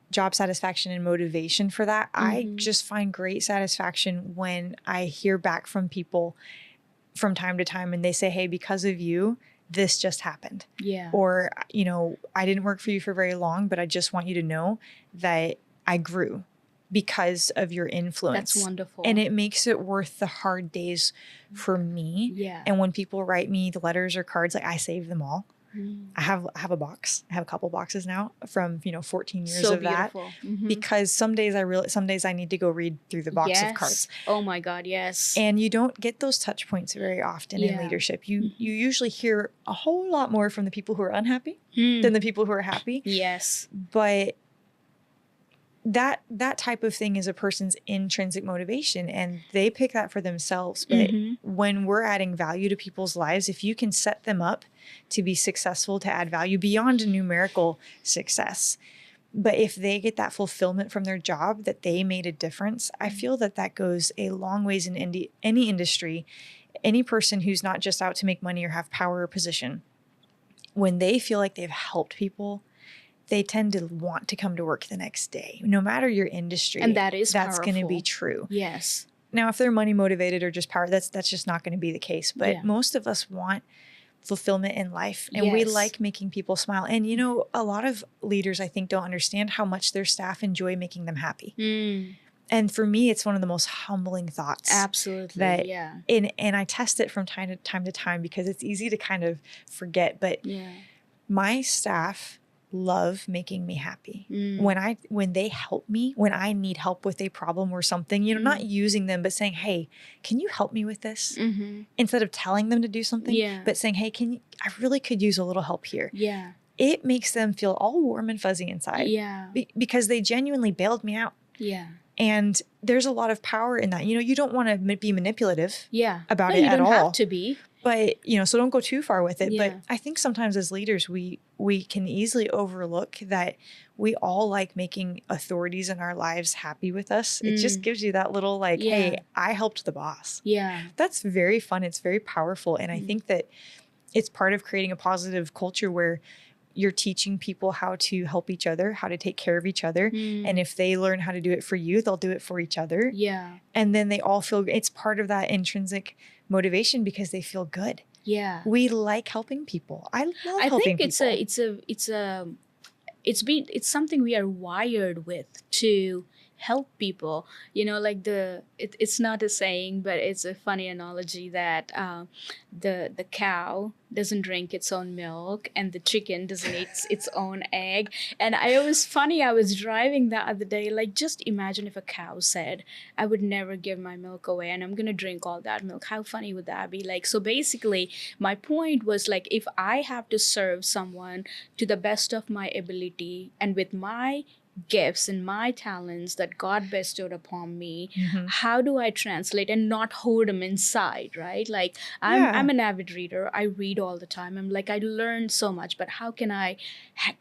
job satisfaction and motivation for that. I just find great satisfaction when I hear back from people from time to time and they say, hey, because of you, this just happened. Yeah. Or, I didn't work for you for very long, but I just want you to know that I grew because of your influence. That's wonderful. And it makes it worth the hard days for me. Yeah. And when people write me the letters or cards, like I save them all. I have a box. I have a couple boxes now from 14 years of that. Because some days I need to go read through the box of cards. Oh my God, yes. And you don't get those touch points very often in leadership. You usually hear a whole lot more from the people who are unhappy than the people who are happy. Yes. But that type of thing is a person's intrinsic motivation and they pick that for themselves. But when we're adding value to people's lives, if you can set them up to be successful, to add value beyond numerical success, but if they get that fulfillment from their job that they made a difference, I feel that goes a long ways in any industry. Any person who's not just out to make money or have power or position, when they feel like they've helped people, they tend to want to come to work the next day, no matter your industry. And that's going to be true. Yes. Now, if they're money motivated or just power, that's just not going to be the case. But most of us want fulfillment in life and we like making people smile. And, a lot of leaders, I think, don't understand how much their staff enjoy making them happy. And for me, it's one of the most humbling thoughts. Absolutely. And I test it from time to time because it's easy to kind of forget. But my staff love making me happy. When they help me, when I need help with a problem or something, not using them, but saying, hey, can you help me with this? Instead of telling them to do something, but saying, hey, I really could use a little help here. Yeah. It makes them feel all warm and fuzzy inside. Yeah. Because they genuinely bailed me out. Yeah. And there's a lot of power in that. You don't want to be manipulative about it at all. You don't have to be. But, so don't go too far with it. Yeah. But I think sometimes as leaders, we can easily overlook that we all like making authorities in our lives happy with us. It just gives you that little hey, I helped the boss. Yeah. That's very fun. It's very powerful. And I think that it's part of creating a positive culture where you're teaching people how to help each other, how to take care of each other. And if they learn how to do it for you, they'll do it for each other. Yeah. And then they all feel it's part of that intrinsic motivation because they feel good. Yeah. We like helping people. I love helping people. I think it's something we are wired with to help people. It's not a saying, but it's a funny analogy that the cow doesn't drink its own milk and the chicken doesn't eat its own egg. And I was driving the other day, just imagine if a cow said, I would never give my milk away and I'm gonna drink all that milk. How funny would that be? So basically my point was if I have to serve someone to the best of my ability and with my gifts and my talents that God bestowed upon me, how do I translate and not hold them inside, right? I'm an avid reader. I read all the time. I learned so much, but how can I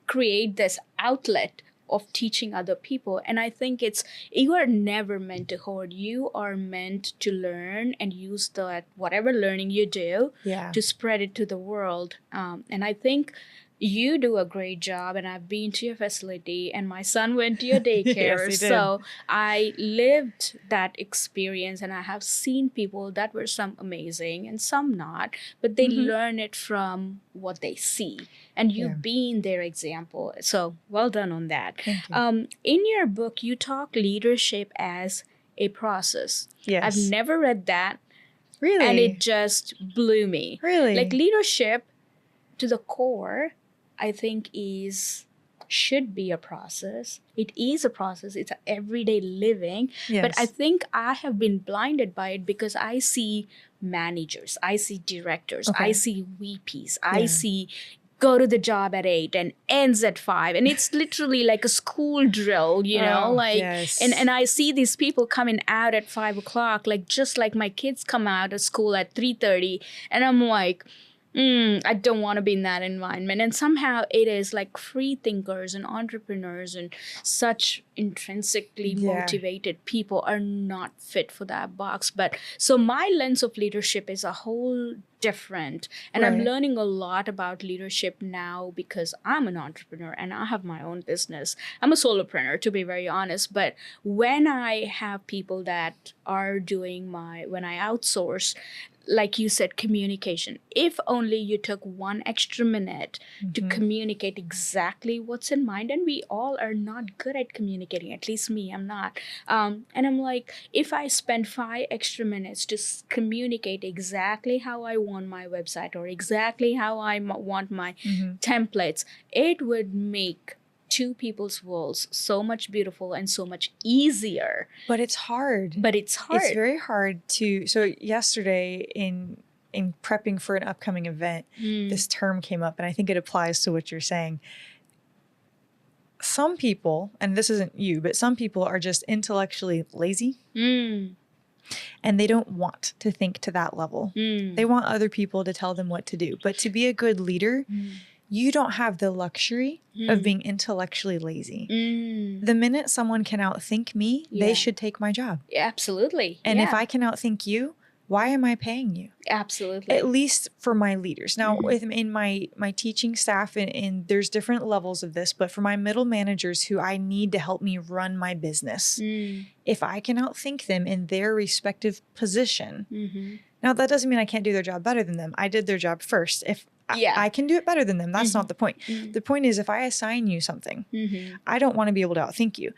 create this outlet of teaching other people? And I think you are never meant to hoard. You are meant to learn and use whatever learning you do to spread it to the world. And I think you do a great job, and I've been to your facility and my son went to your daycare. Yes, so I lived that experience and I have seen people that were some amazing and some not, but they learn it from what they see. And you've been their example. So well done on that. Thank you. In your book, you talk leadership as a process. Yes. I've never read that. Really? And it just blew me. Really? Leadership to the core, I think should be a process. It is a process. It's an everyday living. Yes. But I think I have been blinded by it because I see managers, I see directors, I see VPs, I see go to the job at 8 and ends at 5. And it's literally like a school drill, Yes. and I see these people coming out at 5 o'clock, just like my kids come out of school at 3:30. And I'm like, I don't want to be in that environment. And somehow it is free thinkers and entrepreneurs and such intrinsically motivated people are not fit for that box. But so my lens of leadership is a whole different. And I'm learning a lot about leadership now because I'm an entrepreneur and I have my own business. I'm a solopreneur, to be very honest. But when I have people that are doing when I outsource, like you said, communication. If only you took one extra minute to communicate exactly what's in mind. And we all are not good at communicating. At least me, I'm not. And I'm if I spend 5 extra minutes to communicate exactly how I want my website or exactly how I want my templates, it would make 2 people's worlds so much beautiful and so much easier. But it's hard. It's very hard so yesterday in prepping for an upcoming event, this term came up, and I think it applies to what you're saying. Some people, and this isn't you, but some people are just intellectually lazy. And they don't want to think to that level. They want other people to tell them what to do. But to be a good leader, you don't have the luxury of being intellectually lazy. The minute someone can outthink me, they should take my job. Absolutely. And if I can outthink you, why am I paying you? Absolutely. At least for my leaders. Now, in my teaching staff, and there's different levels of this, but for my middle managers who I need to help me run my business, if I can outthink them in their respective position, now that doesn't mean I can't do their job better than them. I did their job first. If I can do it better than them, that's not the point. The point is, if I assign you something, I don't want to be able to outthink you.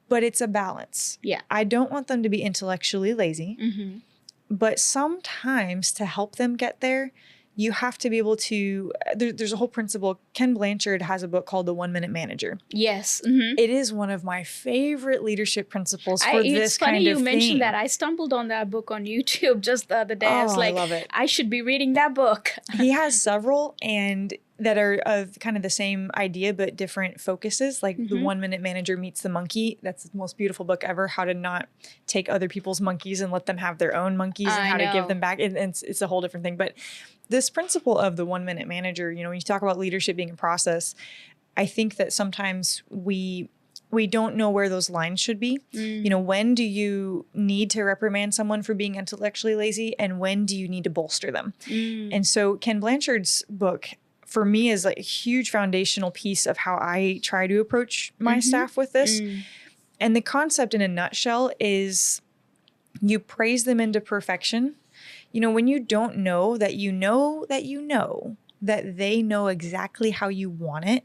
But it's a balance. I don't want them to be intellectually lazy. But sometimes to help them get there, you have to be able to, there's a whole principle. Ken Blanchard has a book called The 1 Minute Manager. Yes. It is one of my favorite leadership principles for this kind of thing. It's funny you mentioned that. I stumbled on that book on YouTube just the other day. I was like, I love it. I should be reading that book. He has several, and that are of kind of the same idea, but different focuses. Like the 1 Minute Manager Meets the Monkey. That's the most beautiful book ever. How to not take other people's monkeys and let them have their own monkeys, and how to give them back. And it's a whole different thing. But this principle of the 1 Minute Manager, you know, when you talk about leadership being a process, I think that sometimes we don't know where those lines should be. You know, when do you need to reprimand someone for being intellectually lazy, and when do you need to bolster them? And so Ken Blanchard's book, for me, is like a huge foundational piece of how I try to approach my staff with this. And the concept in a nutshell is you praise them into perfection. You know, when you don't know that you know that you know that they know exactly how you want it,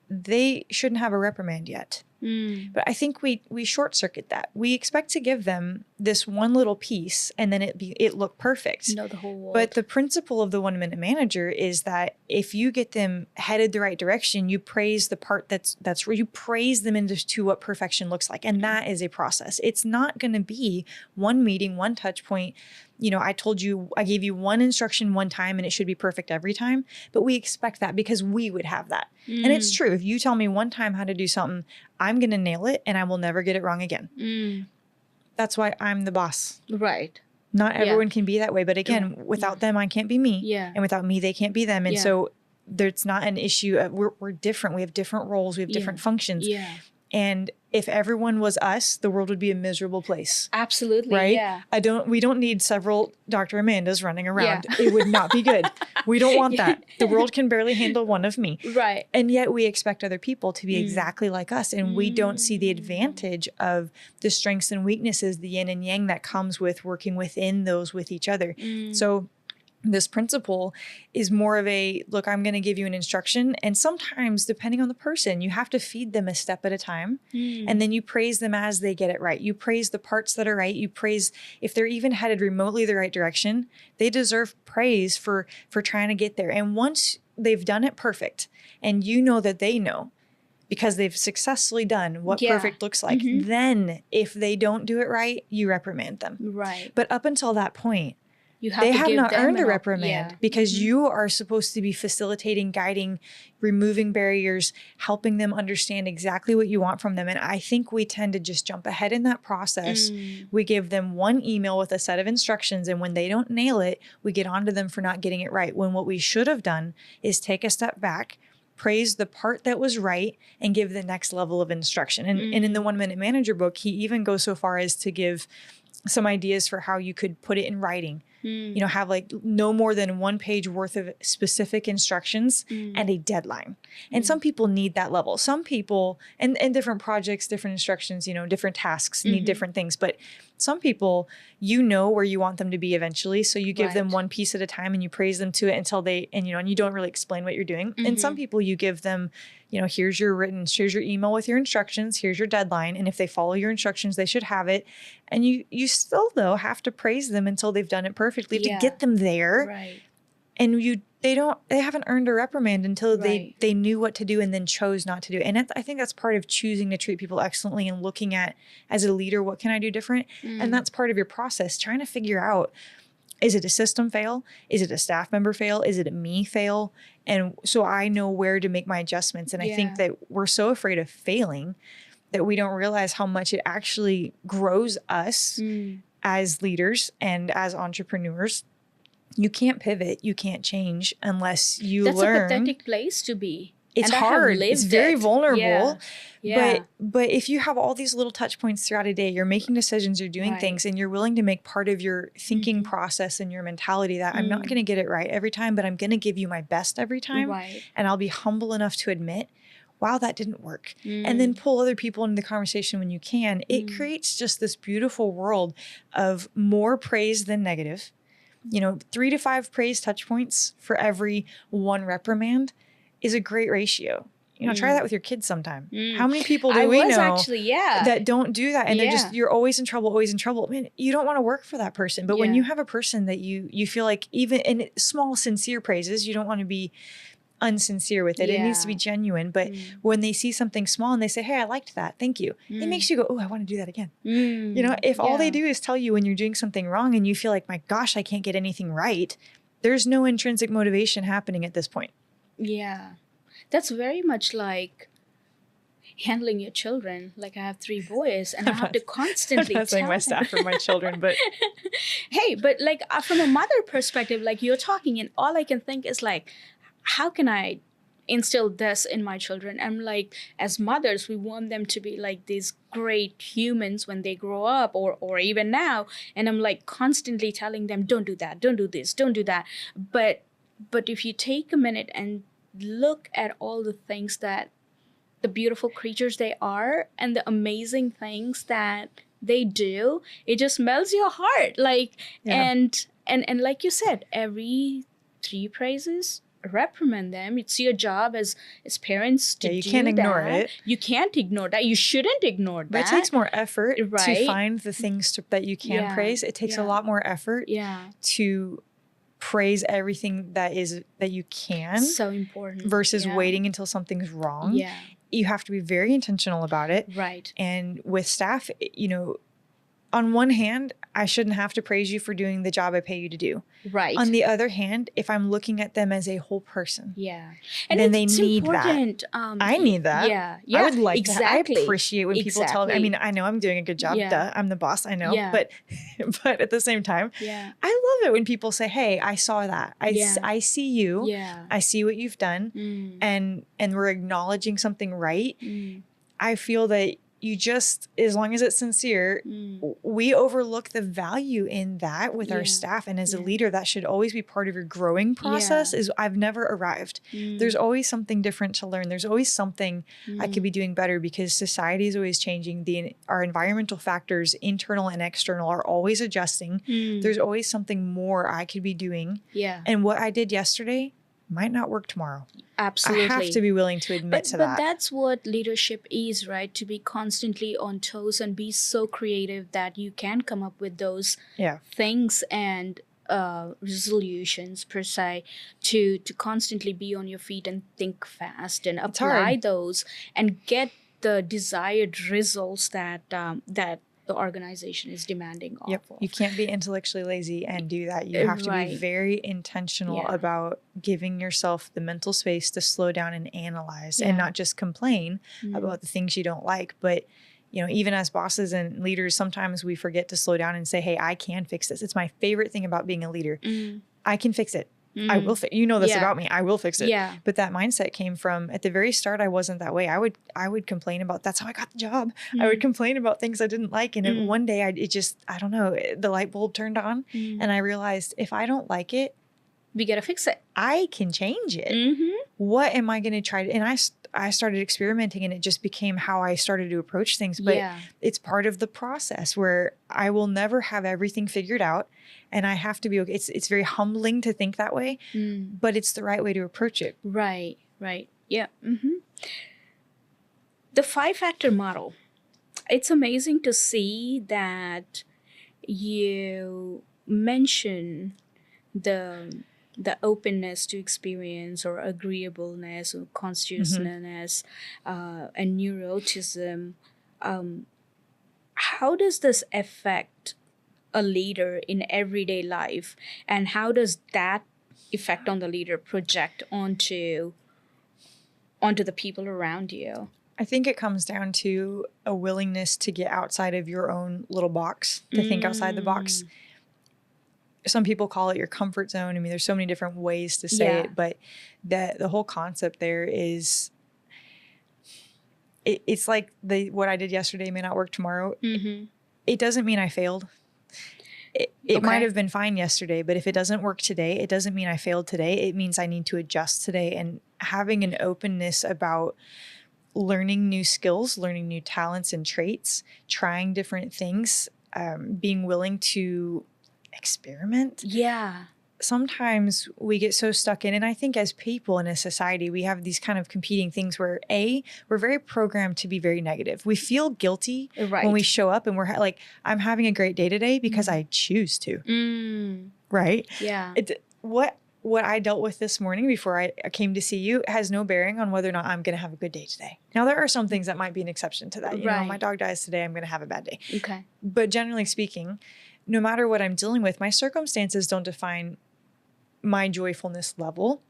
they shouldn't have a reprimand yet. But I think we short circuit that. We expect to give them this one little piece and then it look perfect. Know the whole world. But the principle of the 1 Minute Manager is that if you get them headed the right direction, you praise the part that's you praise them into what perfection looks like. And that is a process. It's not going to be one meeting, one touch point. You know, I gave you one instruction one time and it should be perfect every time, but we expect that because we would have that. And it's true. If you tell me one time how to do something, I'm going to nail it and I will never get it wrong again. That's why I'm the boss. Right. Not everyone can be that way. But again, without them, I can't be me. Yeah. And without me, they can't be them. And so there's not an issue. We're different. We have different roles. We have different functions. Yeah. And if everyone was us, the world would be a miserable place. Absolutely. Right? Yeah. We don't need several Dr. Amandas running around. Yeah. It would not be good. We don't want that. The world can barely handle one of me. Right. And yet we expect other people to be exactly like us. And we don't see the advantage of the strengths and weaknesses, the yin and yang that comes with working within those with each other. So this principle is more of a, look, I'm going to give you an instruction. And sometimes, depending on the person, you have to feed them a step at a time. And then you praise them as they get it right. You praise the parts that are right. You praise, if they're even headed remotely the right direction, they deserve praise for trying to get there. And once they've done it perfect, and you know that they know, because they've successfully done what perfect looks like, then if they don't do it right, you reprimand them. Right. But up until that point, They have not earned a reprimand because you are supposed to be facilitating, guiding, removing barriers, helping them understand exactly what you want from them. And I think we tend to just jump ahead in that process. We give them one email with a set of instructions, and when they don't nail it, we get onto them for not getting it right. When what we should have done is take a step back, praise the part that was right, and give the next level of instruction. And in the 1 Minute Manager book, he even goes so far as to give some ideas for how you could put it in writing. You know, have like no more than 1 page worth of specific instructions and a deadline. And some people need that level. Some people, and different projects, different instructions, you know, different tasks need different things. But some people, you know where you want them to be eventually. So you give them one piece at a time and you praise them to it until and you don't really explain what you're doing. And some people, you give them, you know, here's your email with your instructions, here's your deadline. And if they follow your instructions, they should have it. And you still, though, have to praise them until they've done it perfectly to get them there. Right. And they haven't earned a reprimand until they knew what to do and then chose not to do it. And I think that's part of choosing to treat people excellently and looking at, as a leader, what can I do different? And that's part of your process, trying to figure out, is it a system fail? Is it a staff member fail? Is it a me fail? And so I know where to make my adjustments. And I think that we're so afraid of failing that we don't realize how much it actually grows us as leaders and as entrepreneurs. You can't pivot. You can't change unless you learn. That's a pathetic place to be. It's hard. It's very vulnerable. Yeah. But if you have all these little touch points throughout a day, you're making decisions, you're doing things, and you're willing to make part of your thinking process and your mentality that I'm not going to get it right every time, but I'm going to give you my best every time. Right. And I'll be humble enough to admit, wow, that didn't work. And then pull other people into the conversation when you can. It creates just this beautiful world of more praise than negative. 3 to 5 praise touch points for every 1 reprimand is a great ratio. Try that with your kids sometime. How many people do we know that don't do that? And they're you're always in trouble, always in trouble. Man, you don't want to work for that person. But when you have a person that you feel like, even in small, sincere praises, you don't want to be unsincere with it. It needs to be genuine. But when they see something small and they say, hey, I liked that, thank you. It makes you go, oh, I want to do that again. If all they do is tell you when you're doing something wrong and you feel like, my gosh, I can't get anything right, there's no intrinsic motivation happening at this point. Yeah. That's very much like handling your children. Like I have 3 boys and I have to constantly I'm not saying my tell them. staff are my children, but Hey, but like from a mother perspective, like you're talking and all I can think is like, how can I instill this in my children? I'm like, as mothers, we want them to be like these great humans when they grow up or even now. And I'm like constantly telling them, don't do that, don't do this, don't do that. But if you take a minute and look at all the things that the beautiful creatures they are and the amazing things that they do, it just melts your heart. Like, Yeah. and like you said, every 3 praises, reprimand them. It's your job as parents to do that. You can't ignore it. You can't ignore that. You shouldn't ignore that. But it takes more effort to Right. find the things that you can Yeah. praise. It takes a Yeah. lot more effort Yeah. to praise everything that you can So important. versus Yeah. waiting until something's wrong. Yeah. You have to be very intentional about it. Right. And with staff, on one hand, I shouldn't have to praise you for doing the job I pay you to do. Right. On the other hand, if I'm looking at them as a whole person, Yeah. then they it's need that. important. I need that. Yeah. Yeah. I would like exactly. that. I appreciate when people tell me. I Exactly. mean, I know I'm doing a good job. Yeah. Duh, I'm the boss. I know. Yeah. But at the same time, Yeah. I love it when people say, "Hey, I saw that. Yeah. I see you. Yeah. I see what you've done," and we're acknowledging something right. I feel that you just, as long as it's sincere, we overlook the value in that with our staff. And as a leader, that should always be part of your growing process. Is I've never arrived. There's always something different to learn. There's always something I could be doing better because society is always changing. Our environmental factors, internal and external, are always adjusting. There's always something more I could be doing. Yeah. And what I did yesterday might not work tomorrow. Absolutely. I have to be willing to admit to that. But that's what leadership is, right? To be constantly on toes and be so creative that you can come up with those things and resolutions per se to constantly be on your feet and think fast and apply those and get the desired results that the organization is demanding of. You can't be intellectually lazy and do that. You have to be very intentional about giving yourself the mental space to slow down and analyze and not just complain about the things you don't like. But, even as bosses and leaders, sometimes we forget to slow down and say, hey, I can fix this. It's my favorite thing about being a leader. I can fix it. I will fix. You know this about me. I will fix it. Yeah. But that mindset came from at the very start. I wasn't that way. I would complain about. That's how I got the job. I would complain about things I didn't like, and one day I don't know. The light bulb turned on, and I realized if I don't like it, we gotta fix it. I can change it. What am I going to try to? And I started experimenting, and it just became how I started to approach things. But it's part of the process where I will never have everything figured out. And I have to be okay. It's very humbling to think that way, but it's the right way to approach it. Right. Yeah. The 5-factor model. It's amazing to see that you mention the openness to experience or agreeableness or consciousness and neuroticism. How does this affect a leader in everyday life, and how does that effect on the leader project onto the people around you? I think it comes down to a willingness to get outside of your own little box, to think outside the box. Some people call it your comfort zone. I mean, there's so many different ways to say it, but the whole concept there is, it's like what I did yesterday may not work tomorrow. It doesn't mean I failed. It might have been fine yesterday, but if it doesn't work today, it doesn't mean I failed today. It means I need to adjust today, and having an openness about learning new skills, learning new talents and traits, trying different things, being willing to experiment. Yeah. Sometimes we get so stuck in, and I think as people in a society, we have these kind of competing things where we're very programmed to be very negative. We feel guilty when we show up and we're like, I'm having a great day today because I choose to. Right? Yeah. What I dealt with this morning before I came to see you has no bearing on whether or not I'm going to have a good day today. Now, there are some things that might be an exception to that. You know, my dog dies today, I'm going to have a bad day. Okay. But generally speaking, no matter what I'm dealing with, my circumstances don't define my joyfulness level.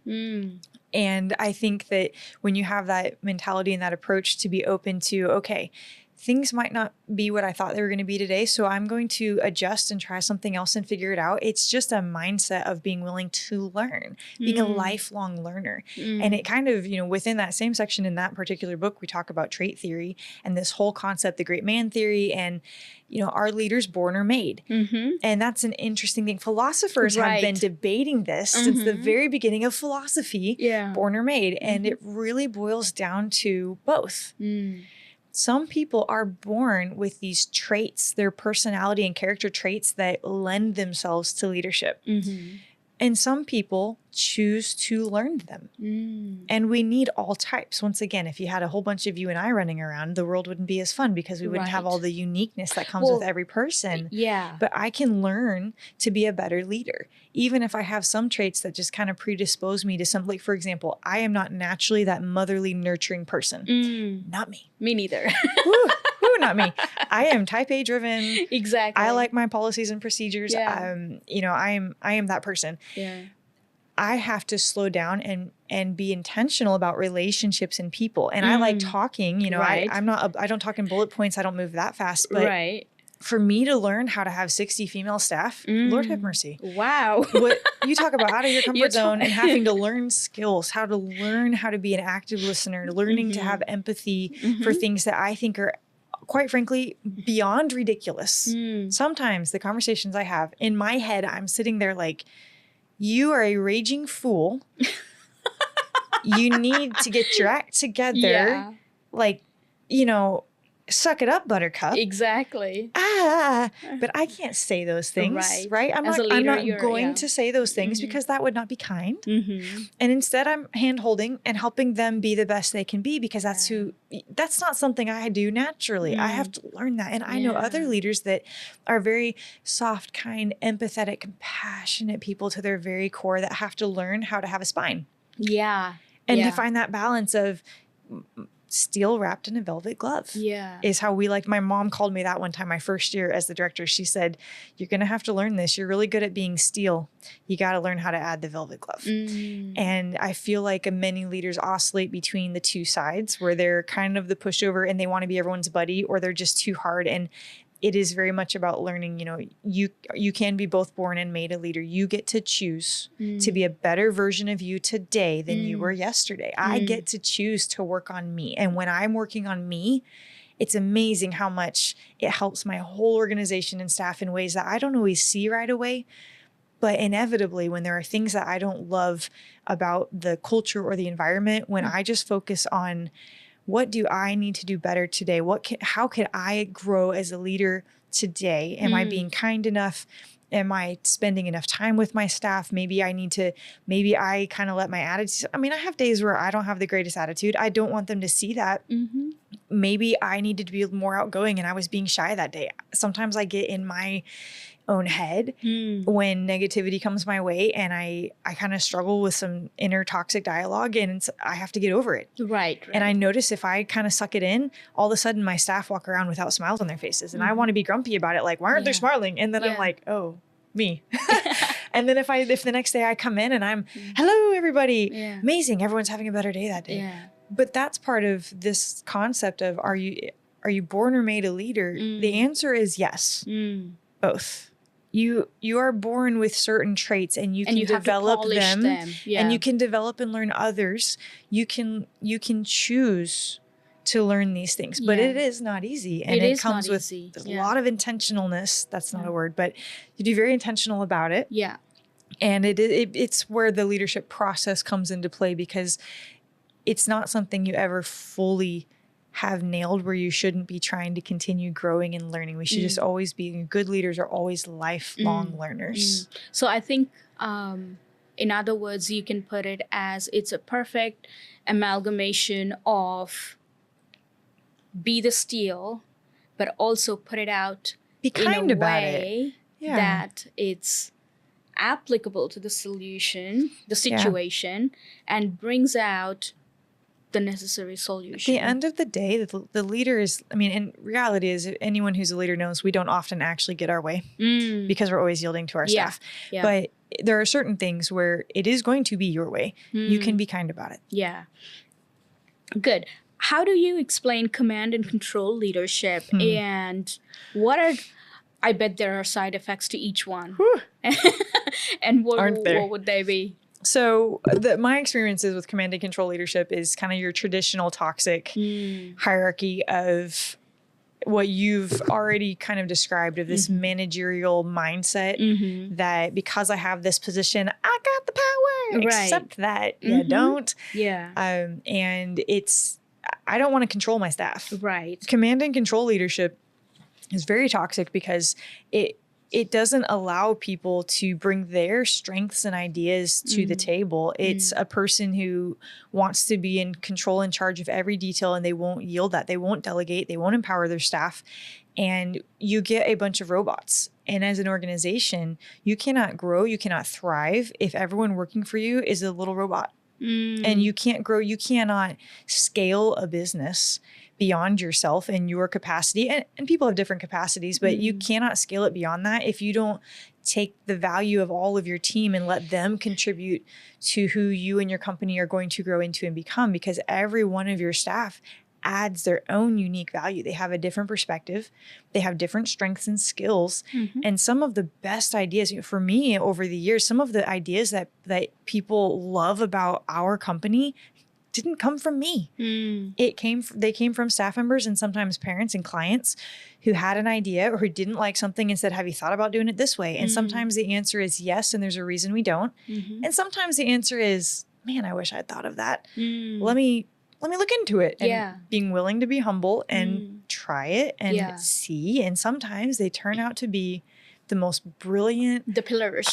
And I think that when you have that mentality and that approach to be open to, okay, things might not be what I thought they were going to be today, so I'm going to adjust and try something else and figure it out. It's just a mindset of being willing to learn, being a lifelong learner. And it kind of, within that same section in that particular book, we talk about trait theory and this whole concept, the great man theory, and, are leaders born or made? And that's an interesting thing. Philosophers have been debating this since the very beginning of philosophy, born or made. And it really boils down to both. Some people are born with these traits, their personality and character traits that lend themselves to leadership. And some people choose to learn them. And we need all types. Once again, if you had a whole bunch of you and I running around, the world wouldn't be as fun because we wouldn't have all the uniqueness that comes with every person. But I can learn to be a better leader, even if I have some traits that just kind of predispose me to something. Like, for example, I am not naturally that motherly, nurturing person. Not me. Me neither. Woo, not me. I am type A driven. Exactly. I like my policies and procedures. I am that person. I have to slow down and be intentional about relationships and people. And I like talking, I don't talk in bullet points. I don't move that fast. But for me to learn how to have 60 female staff, Lord have mercy. Wow. What you talk about out of your comfort zone and having to learn skills, how to learn how to be an active listener, learning to have empathy for things that I think are, quite frankly, beyond ridiculous. Sometimes the conversations I have in my head, I'm sitting there like, you are a raging fool. You need to get your act together. Like, suck it up, buttercup. Exactly. But I can't say those things, right? I'm not going to say those things because that would not be kind. And instead I'm hand-holding and helping them be the best they can be, because that's not something I do naturally. I have to learn that. And I know other leaders that are very soft, kind, empathetic, compassionate people to their very core that have to learn how to have a spine. And to find that balance of steel wrapped in a velvet glove is how we my mom called me that one time, my first year as the director. She said, you're going to have to learn this. You're really good at being steel. You got to learn how to add the velvet glove. And I feel like many leaders oscillate between the two sides, where they're kind of the pushover and they want to be everyone's buddy, or they're just too hard. And it is very much about learning, you can be both born and made a leader. You get to choose to be a better version of you today than you were yesterday. I get to choose to work on me. And when I'm working on me, it's amazing how much it helps my whole organization and staff in ways that I don't always see right away. But inevitably, when there are things that I don't love about the culture or the environment, when I just focus on what do I need to do better today? How can I grow as a leader today? Am I being kind enough? Am I spending enough time with my staff? Maybe I kind of let my attitude. I mean, I have days where I don't have the greatest attitude. I don't want them to see that. Maybe I needed to be more outgoing and I was being shy that day. Sometimes I get in my own head when negativity comes my way, and I kind of struggle with some inner toxic dialogue, and I have to get over it. Right. And I notice if I kind of suck it in, all of a sudden my staff walk around without smiles on their faces, and I want to be grumpy about it. Like, why aren't they smiling? And then I'm like, oh, me. And then if the next day I come in and I'm, hello, everybody. Amazing. Everyone's having a better day that day. But that's part of this concept of, are you born or made a leader? The answer is yes. Both. You are born with certain traits, and you can develop them. And you can develop and learn others. You can choose to learn these things, but it is not easy. And it comes with a lot of intentionalness. That's not a word, but you be very intentional about it. And it's where the leadership process comes into play, because it's not something you ever fully have nailed, where you shouldn't be trying to continue growing and learning. We should just always be, good leaders are always lifelong learners. So I think, in other words, you can put it as it's a perfect amalgamation of be the steel, but also put it out be kind in a about way that it's applicable to the situation, and brings out the necessary solution. At the end of the day, the leader is, I mean, in reality is anyone who's a leader knows we don't often actually get our way because we're always yielding to our staff. Yeah. But there are certain things where it is going to be your way. You can be kind about it. Yeah. Good. How do you explain command and control leadership? And what are, I bet there are side effects to each one. And what would they be? So my experiences with command and control leadership is kind of your traditional toxic hierarchy of what you've already kind of described, of this managerial mindset that because I have this position, I got the power, except that you don't. Yeah. And I don't want to control my staff. Right. Command and control leadership is very toxic because it doesn't allow people to bring their strengths and ideas to the table. It's a person who wants to be in control, in charge of every detail, and they won't yield that. They won't delegate. They won't empower their staff. And you get a bunch of robots. And as an organization, you cannot grow, you cannot thrive if everyone working for you is a little robot. And you can't grow, you cannot scale a business beyond yourself and your capacity. And people have different capacities, but you cannot scale it beyond that if you don't take the value of all of your team and let them contribute to who you and your company are going to grow into and become, because every one of your staff adds their own unique value. They have a different perspective. They have different strengths and skills. And some of the best ideas, for me over the years, some of the ideas that people love about our company didn't come from me. They came from staff members and sometimes parents and clients who had an idea or who didn't like something and said, have you thought about doing it this way? And sometimes the answer is yes, and there's a reason we don't. And sometimes the answer is, man, I wish I'd thought of that. Let me look into it. And being willing to be humble and try it and see. And sometimes they turn out to be the most brilliant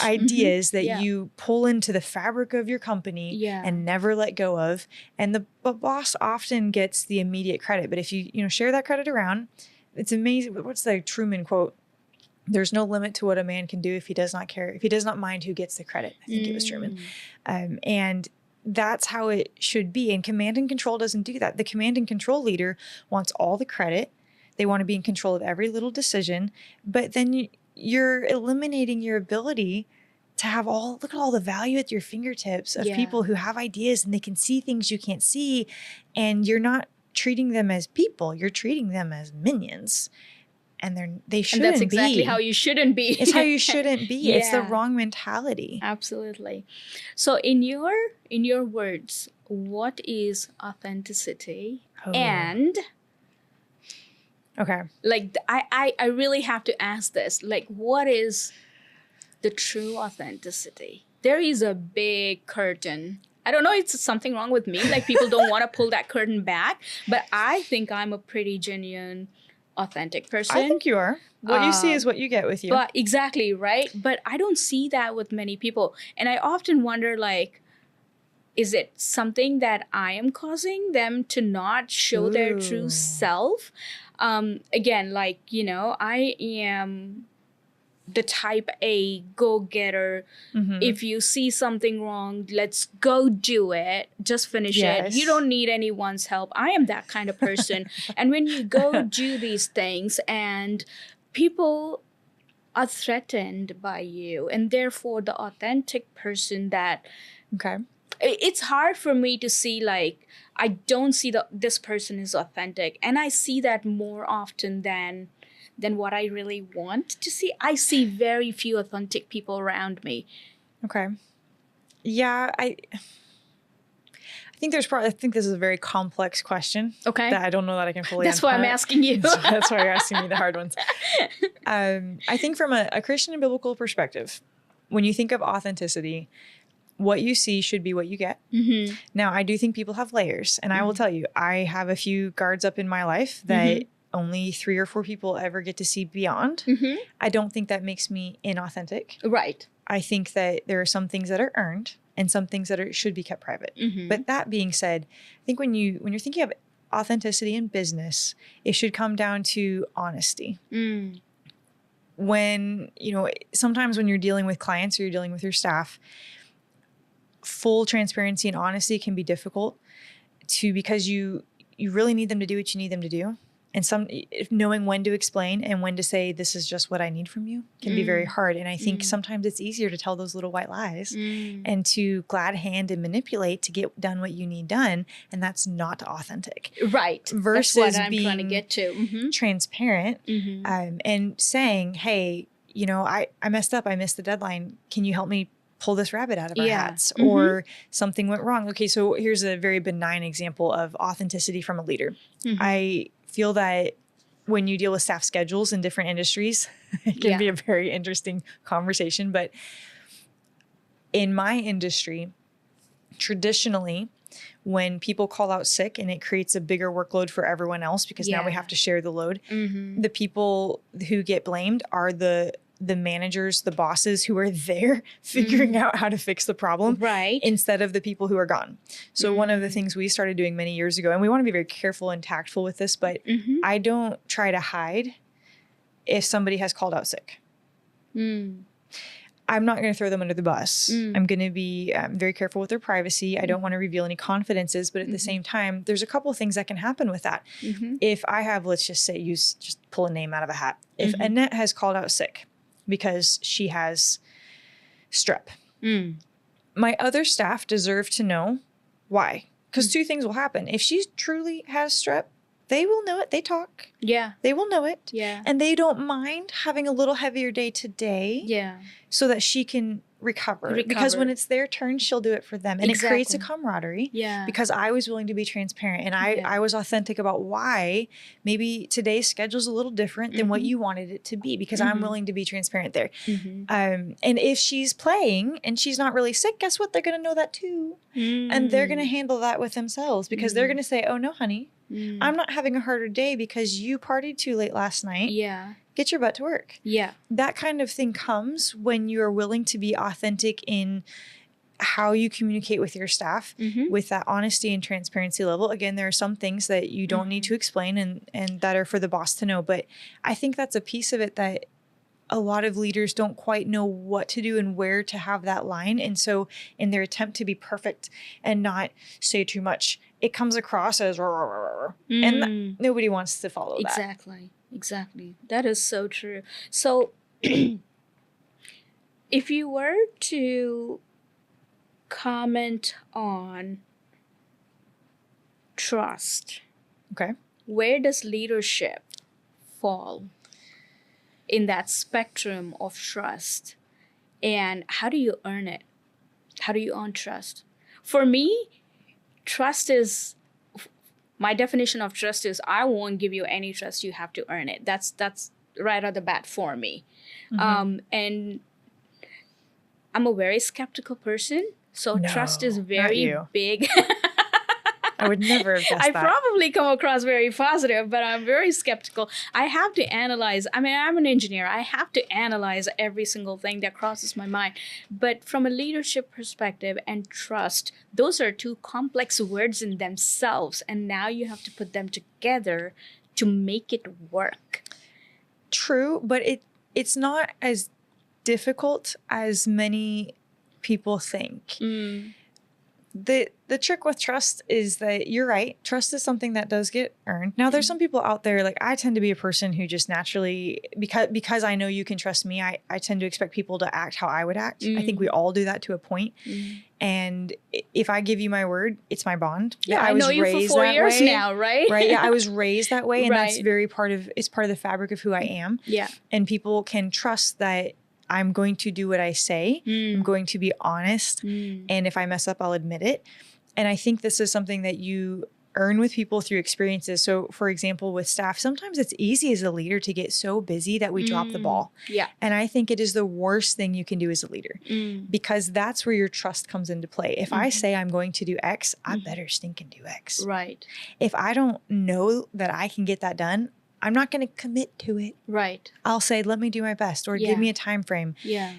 ideas that you pull into the fabric of your company and never let go of. And the boss often gets the immediate credit. But if you share that credit around, it's amazing. What's the Truman quote? There's no limit to what a man can do if he does not care, if he does not mind who gets the credit. I think it was Truman. And that's how it should be. And command and control doesn't do that. The command and control leader wants all the credit. They want to be in control of every little decision. But then you're eliminating your ability to have look at all the value at your fingertips of people who have ideas and they can see things you can't see. And you're not treating them as people. You're treating them as minions. And they shouldn't be. And that's exactly how you shouldn't be. It's how you shouldn't be. It's the wrong mentality. Absolutely. So in your words, what is authenticity? And okay, like I really have to ask this. Like, what is the true authenticity? There is a big curtain. I don't know, it's something wrong with me. Like, people don't want to pull that curtain back, but I think I'm a pretty genuine, authentic person. I think you are. What you see is what you get with you. But exactly, right? But I don't see that with many people. And I often wonder, like, is it something that I am causing them to not show their true self? Again, like, I am the type A go-getter. If you see something wrong, let's go do it. Just finish it. You don't need anyone's help. I am that kind of person. And when you go do these things and people are threatened by you, and therefore the authentic person that... Okay. It's hard for me to see, like, I don't see this person is authentic. And I see that more often than what I really want to see. I see very few authentic people around me. Okay. Yeah, I think I think this is a very complex question. Okay. That I don't know that I can fully That's why I'm asking you. That's why you're asking me the hard ones. I think from a Christian and biblical perspective, when you think of authenticity, what you see should be what you get. Now, I do think people have layers. And I will tell you, I have a few guards up in my life that only 3 or 4 people ever get to see beyond. I don't think that makes me inauthentic. Right. I think that there are some things that are earned and some things that should be kept private. But that being said, I think when you're thinking of authenticity in business, it should come down to honesty. When, sometimes when you're dealing with clients or you're dealing with your staff, full transparency and honesty can be difficult. because you really need them to do what you need them to do. And knowing when to explain and when to say, this is just what I need from you can be very hard. And I think sometimes it's easier to tell those little white lies and to glad hand and manipulate to get done what you need done. And that's not authentic. Right. Versus that's what I'm being trying to get to. Transparent and saying, hey, I messed up. I missed the deadline. Can you help me pull this rabbit out of our hats? Or something went wrong. Okay, so here's a very benign example of authenticity from a leader. I feel that when you deal with staff schedules in different industries, it can be a very interesting conversation. But in my industry, traditionally, when people call out sick and it creates a bigger workload for everyone else because now we have to share the load, the people who get blamed are the managers, the bosses who are there figuring out how to fix the problem instead of the people who are gone. So one of the things we started doing many years ago, and we want to be very careful and tactful with this, but I don't try to hide if somebody has called out sick. I'm not going to throw them under the bus. I'm going to be very careful with their privacy. I don't want to reveal any confidences, but at the same time, there's a couple of things that can happen with that. If I have, let's just say, just pull a name out of a hat. If Annette has called out sick because she has strep, my other staff deserve to know why. Because two things will happen. If she truly has strep, they will know it. They talk. Yeah. They will know it. Yeah. And they don't mind having a little heavier day today. Yeah. So that she can recover. Because when it's their turn, she'll do it for them. And it creates a camaraderie. Yeah. Because I was willing to be transparent. And I was authentic about why maybe today's schedule's a little different than what you wanted it to be. Because I'm willing to be transparent there. And if she's playing and she's not really sick, guess what? They're going to know that too. And they're going to handle that with themselves. Because they're going to say, oh, no, honey. I'm not having a harder day because you partied too late last night. Yeah. Get your butt to work. Yeah. That kind of thing comes when you are willing to be authentic in how you communicate with your staff with that honesty and transparency level. Again, there are some things that you don't need to explain and that are for the boss to know. But I think that's a piece of it that a lot of leaders don't quite know what to do and where to have that line. And so in their attempt to be perfect and not say too much, it comes across as and nobody wants to follow that. Exactly. That is so true. So if you were to comment on trust, where does leadership fall in that spectrum of trust? And how do you earn it? How do you earn trust? For me, trust is, my definition of trust is I won't give you any trust. You have to earn it. That's right out the bat for me. And I'm a very skeptical person. So trust is very big. I would never have guessed that. I probably come across very positive, but I'm very skeptical. I have to analyze. I mean, I'm an engineer. I have to analyze every single thing that crosses my mind. But from a leadership perspective and trust, those are two complex words in themselves. And now you have to put them together to make it work. True, but it's not as difficult as many people think. The trick with trust is that you're right. Trust is something that does get earned. Now, there's some people out there, like I tend to be a person who just naturally, because I know you can trust me, I tend to expect people to act how I would act. I think we all do that to a point. And if I give you my word, it's my bond. Yeah, I know you for 4 years now, right? Right. Yeah, I was raised that way. And that's it's part of the fabric of who I am. Yeah. And people can trust that I'm going to do what I say. I'm going to be honest. And if I mess up, I'll admit it. And I think this is something that you earn with people through experiences. So for example, with staff, sometimes it's easy as a leader to get so busy that we drop the ball. Yeah. And I think it is the worst thing you can do as a leader because that's where your trust comes into play. If I say I'm going to do X, I better stink and do X. Right. If I don't know that I can get that done, I'm not going to commit to it. Right. I'll say, let me do my best or give me a time frame. Yeah.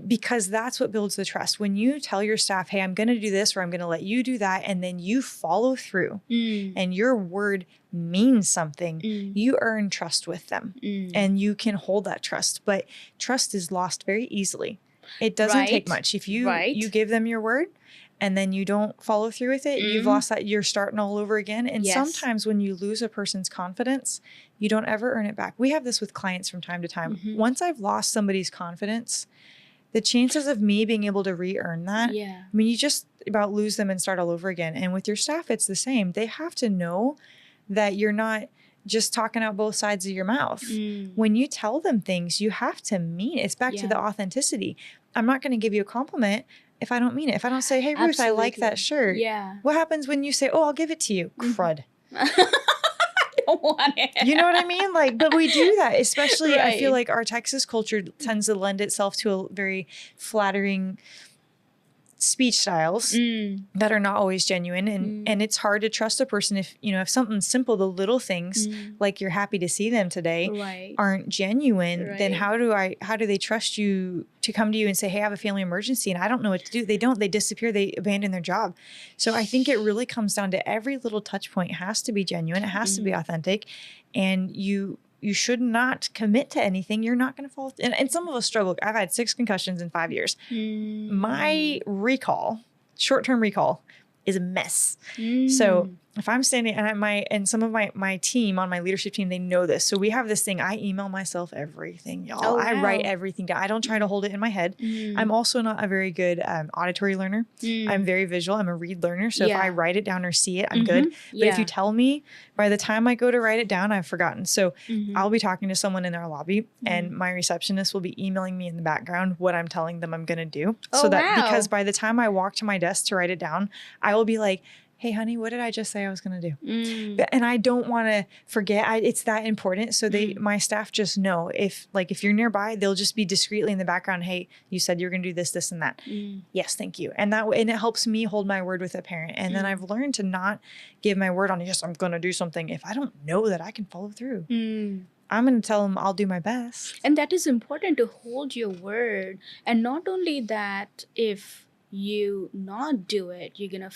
Because that's what builds the trust. When you tell your staff, hey, I'm going to do this or I'm going to let you do that, and then you follow through and your word means something, you earn trust with them and you can hold that trust. But trust is lost very easily. It doesn't take much. If you give them your word and then you don't follow through with it, you've lost that. You're starting all over again. And sometimes when you lose a person's confidence, you don't ever earn it back. We have this with clients from time to time. Once I've lost somebody's confidence, the chances of me being able to re-earn that, I mean, you just about lose them and start all over again. And with your staff, it's the same. They have to know that you're not just talking out both sides of your mouth. When you tell them things, you have to mean it. It's back to the authenticity. I'm not going to give you a compliment if I don't mean it. If I don't say, hey, Ruth, I like that shirt. What happens when you say, oh, I'll give it to you? Crud. I don't want it. You know what I mean? Like, but we do that, especially I feel like our Texas culture tends to lend itself to a very flattering speech styles that are not always genuine. And it's hard to trust a person if, you know, if something simple, the little things like you're happy to see them today aren't genuine, then how do they trust you to come to you and say, hey, I have a family emergency and I don't know what to do? They don't, they disappear, they abandon their job. So I think it really comes down to every little touch point has to be genuine. It has to be authentic. And you should not commit to anything. You're not going to fall. And some of us struggle. I've had 6 concussions in 5 years. My recall, short-term recall, is a mess. So if I'm standing and some of my team on my leadership team, they know this. So we have this thing. I email myself everything, y'all. Oh, wow. I write everything down. I don't try to hold it in my head. I'm also not a very good auditory learner. I'm very visual. I'm a read learner. So if I write it down or see it, I'm good. But if you tell me, by the time I go to write it down, I've forgotten. So I'll be talking to someone in our lobby and my receptionist will be emailing me in the background what I'm telling them I'm going to do. Because by the time I walk to my desk to write it down, I will be like, hey, honey, what did I just say I was going to do? And I don't want to forget. It's that important. So my staff just know if you're nearby, they'll just be discreetly in the background. Hey, you said you were going to do this, this, and that. Yes, thank you. And it helps me hold my word with a parent. And then I've learned to not give my word on, yes, I'm going to do something if I don't know that I can follow through. I'm going to tell them I'll do my best. And that is important, to hold your word. And not only that, if you not do it, you're gonna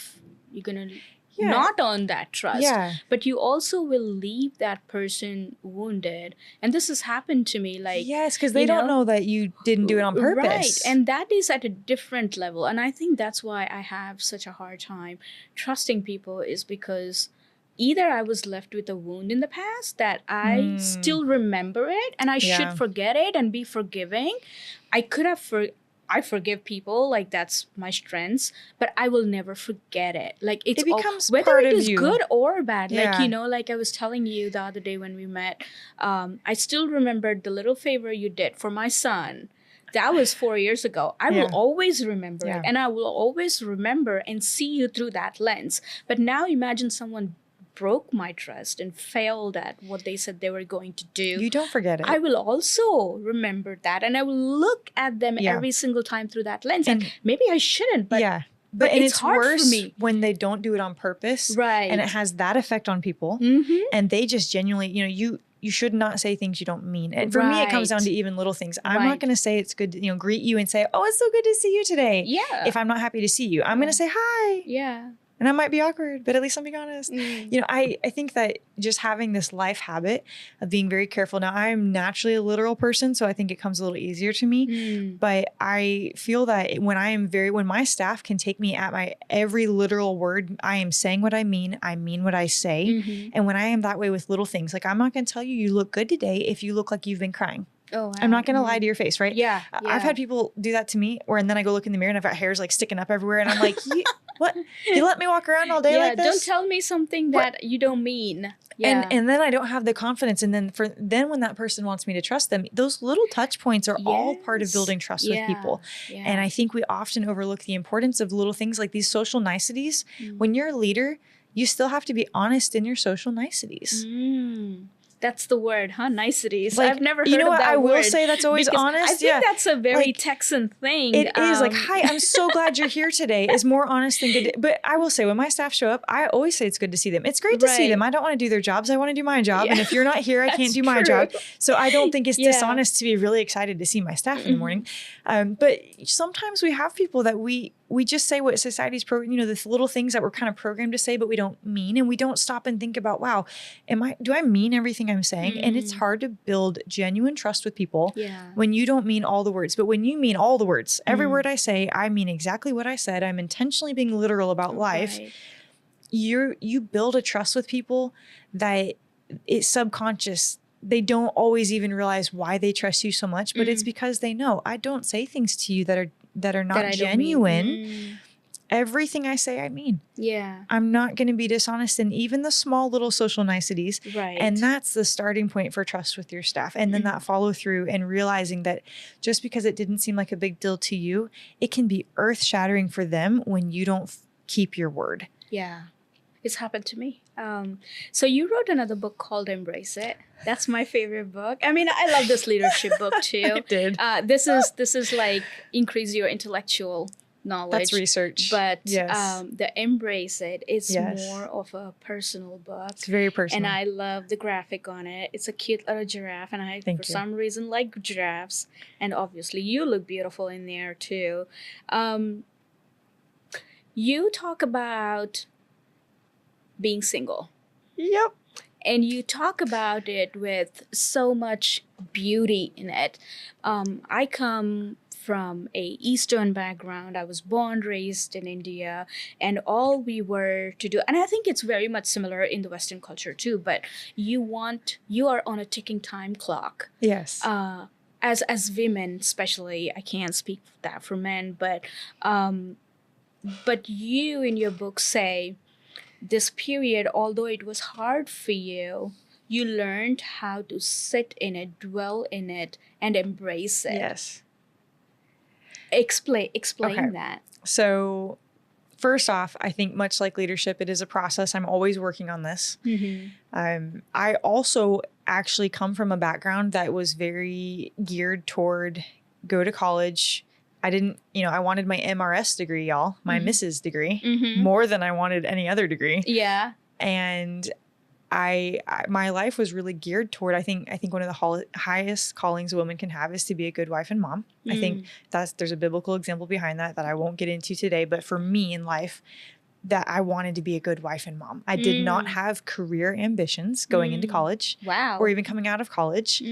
not earn that trust, but you also will leave that person wounded. And this has happened to me, like, yes, because they don't know that you didn't do it on purpose, right? And that is at a different level. And I think that's why I have such a hard time trusting people, is because either I was left with a wound in the past that I still remember it and I should forget it and be forgiving. I forgive people, like that's my strengths, but I will never forget it. Like it becomes whether part it is good or bad. Like, you know, like I was telling you the other day when we met, I still remembered the little favor you did for my son. That was 4 years ago. I will always remember it, and I will always remember and see you through that lens. But now imagine someone broke my trust and failed at what they said they were going to do. You don't forget it. I will also remember that, and I will look at them every single time through that lens. And maybe I shouldn't, but but it's hard worse for me when they don't do it on purpose, right? And it has that effect on people, and they just genuinely, you know, you should not say things you don't mean. And for me, it comes down to even little things. I'm not going to say it's good to, you know, greet you and say, oh, it's so good to see you today. If I'm not happy to see you, I'm going to say hi. And I might be awkward, but at least I'm being honest. You know, I think that just having this life habit of being very careful. Now, I'm naturally a literal person, so I think it comes a little easier to me. But I feel that when my staff can take me at my every literal word, I am saying what I mean what I say. And when I am that way with little things, like I'm not going to tell you look good today if you look like you've been crying. Oh, wow. I'm not going to lie to your face, right? I've had people do that to me, and then I go look in the mirror and I've got hairs like sticking up everywhere, and I'm like, what? You let me walk around all day like this? Don't tell me something that you don't mean. And then I don't have the confidence. And then when that person wants me to trust them, those little touch points are all part of building trust with people. And I think we often overlook the importance of little things like these social niceties. When you're a leader, you still have to be honest in your social niceties. That's the word, huh? Niceties. Like, I've never heard of that word. I will say that's always honest. I think that's a very Texan thing. It is like, hi, I'm so glad you're here today is more honest than good. But I will say when my staff show up, I always say it's good to see them. It's great to see them. I don't want to do their jobs. I want to do my job. And if you're not here, I can't do my job. So I don't think it's dishonest to be really excited to see my staff in the morning. But sometimes we have people that we we just say what society's the little things that we're kind of programmed to say, but we don't mean, and we don't stop and think about, wow, do I mean everything I'm saying? And it's hard to build genuine trust with people when you don't mean all the words. But when you mean all the words, every word I say, I mean exactly what I said. I'm intentionally being literal about life. You build a trust with people that it's subconscious. They don't always even realize why they trust you so much, but it's because they know I don't say things to you that are not genuine. Everything I say, I mean. Yeah. I'm not going to be dishonest in even the small little social niceties. Right. And that's the starting point for trust with your staff. And then that follow through and realizing that just because it didn't seem like a big deal to you, it can be earth shattering for them when you don't keep your word. Yeah. It's happened to me. So you wrote another book called Embrace It. That's my favorite book. I mean, I love this leadership book too. I did. This is like increase your intellectual knowledge. That's research. But the Embrace It is more of a personal book. It's very personal. And I love the graphic on it. It's a cute little giraffe. And I, some reason, like giraffes. And obviously you look beautiful in there too. You talk about being single. Yep. And you talk about it with so much beauty in it. I come from a Eastern background. I was born, raised in India, and all we were to do, and I think it's very much similar in the Western culture too, but you are on a ticking time clock. Yes. As women, especially, I can't speak that for men, but you in your book say, this period, although it was hard for you, you learned how to sit in it, dwell in it, and embrace it. Yes. Explain that. So first off, I think much like leadership, it is a process. I'm always working on this. I also actually come from a background that was very geared toward go to college. I didn't, I wanted my MRS degree, y'all, my Mrs. degree, more than I wanted any other degree. Yeah. And my life was really geared toward, I think one of the highest callings a woman can have is to be a good wife and mom. I think there's a biblical example behind that I won't get into today. But for me in life, that I wanted to be a good wife and mom. I did not have career ambitions going into college. Wow. Or even coming out of college.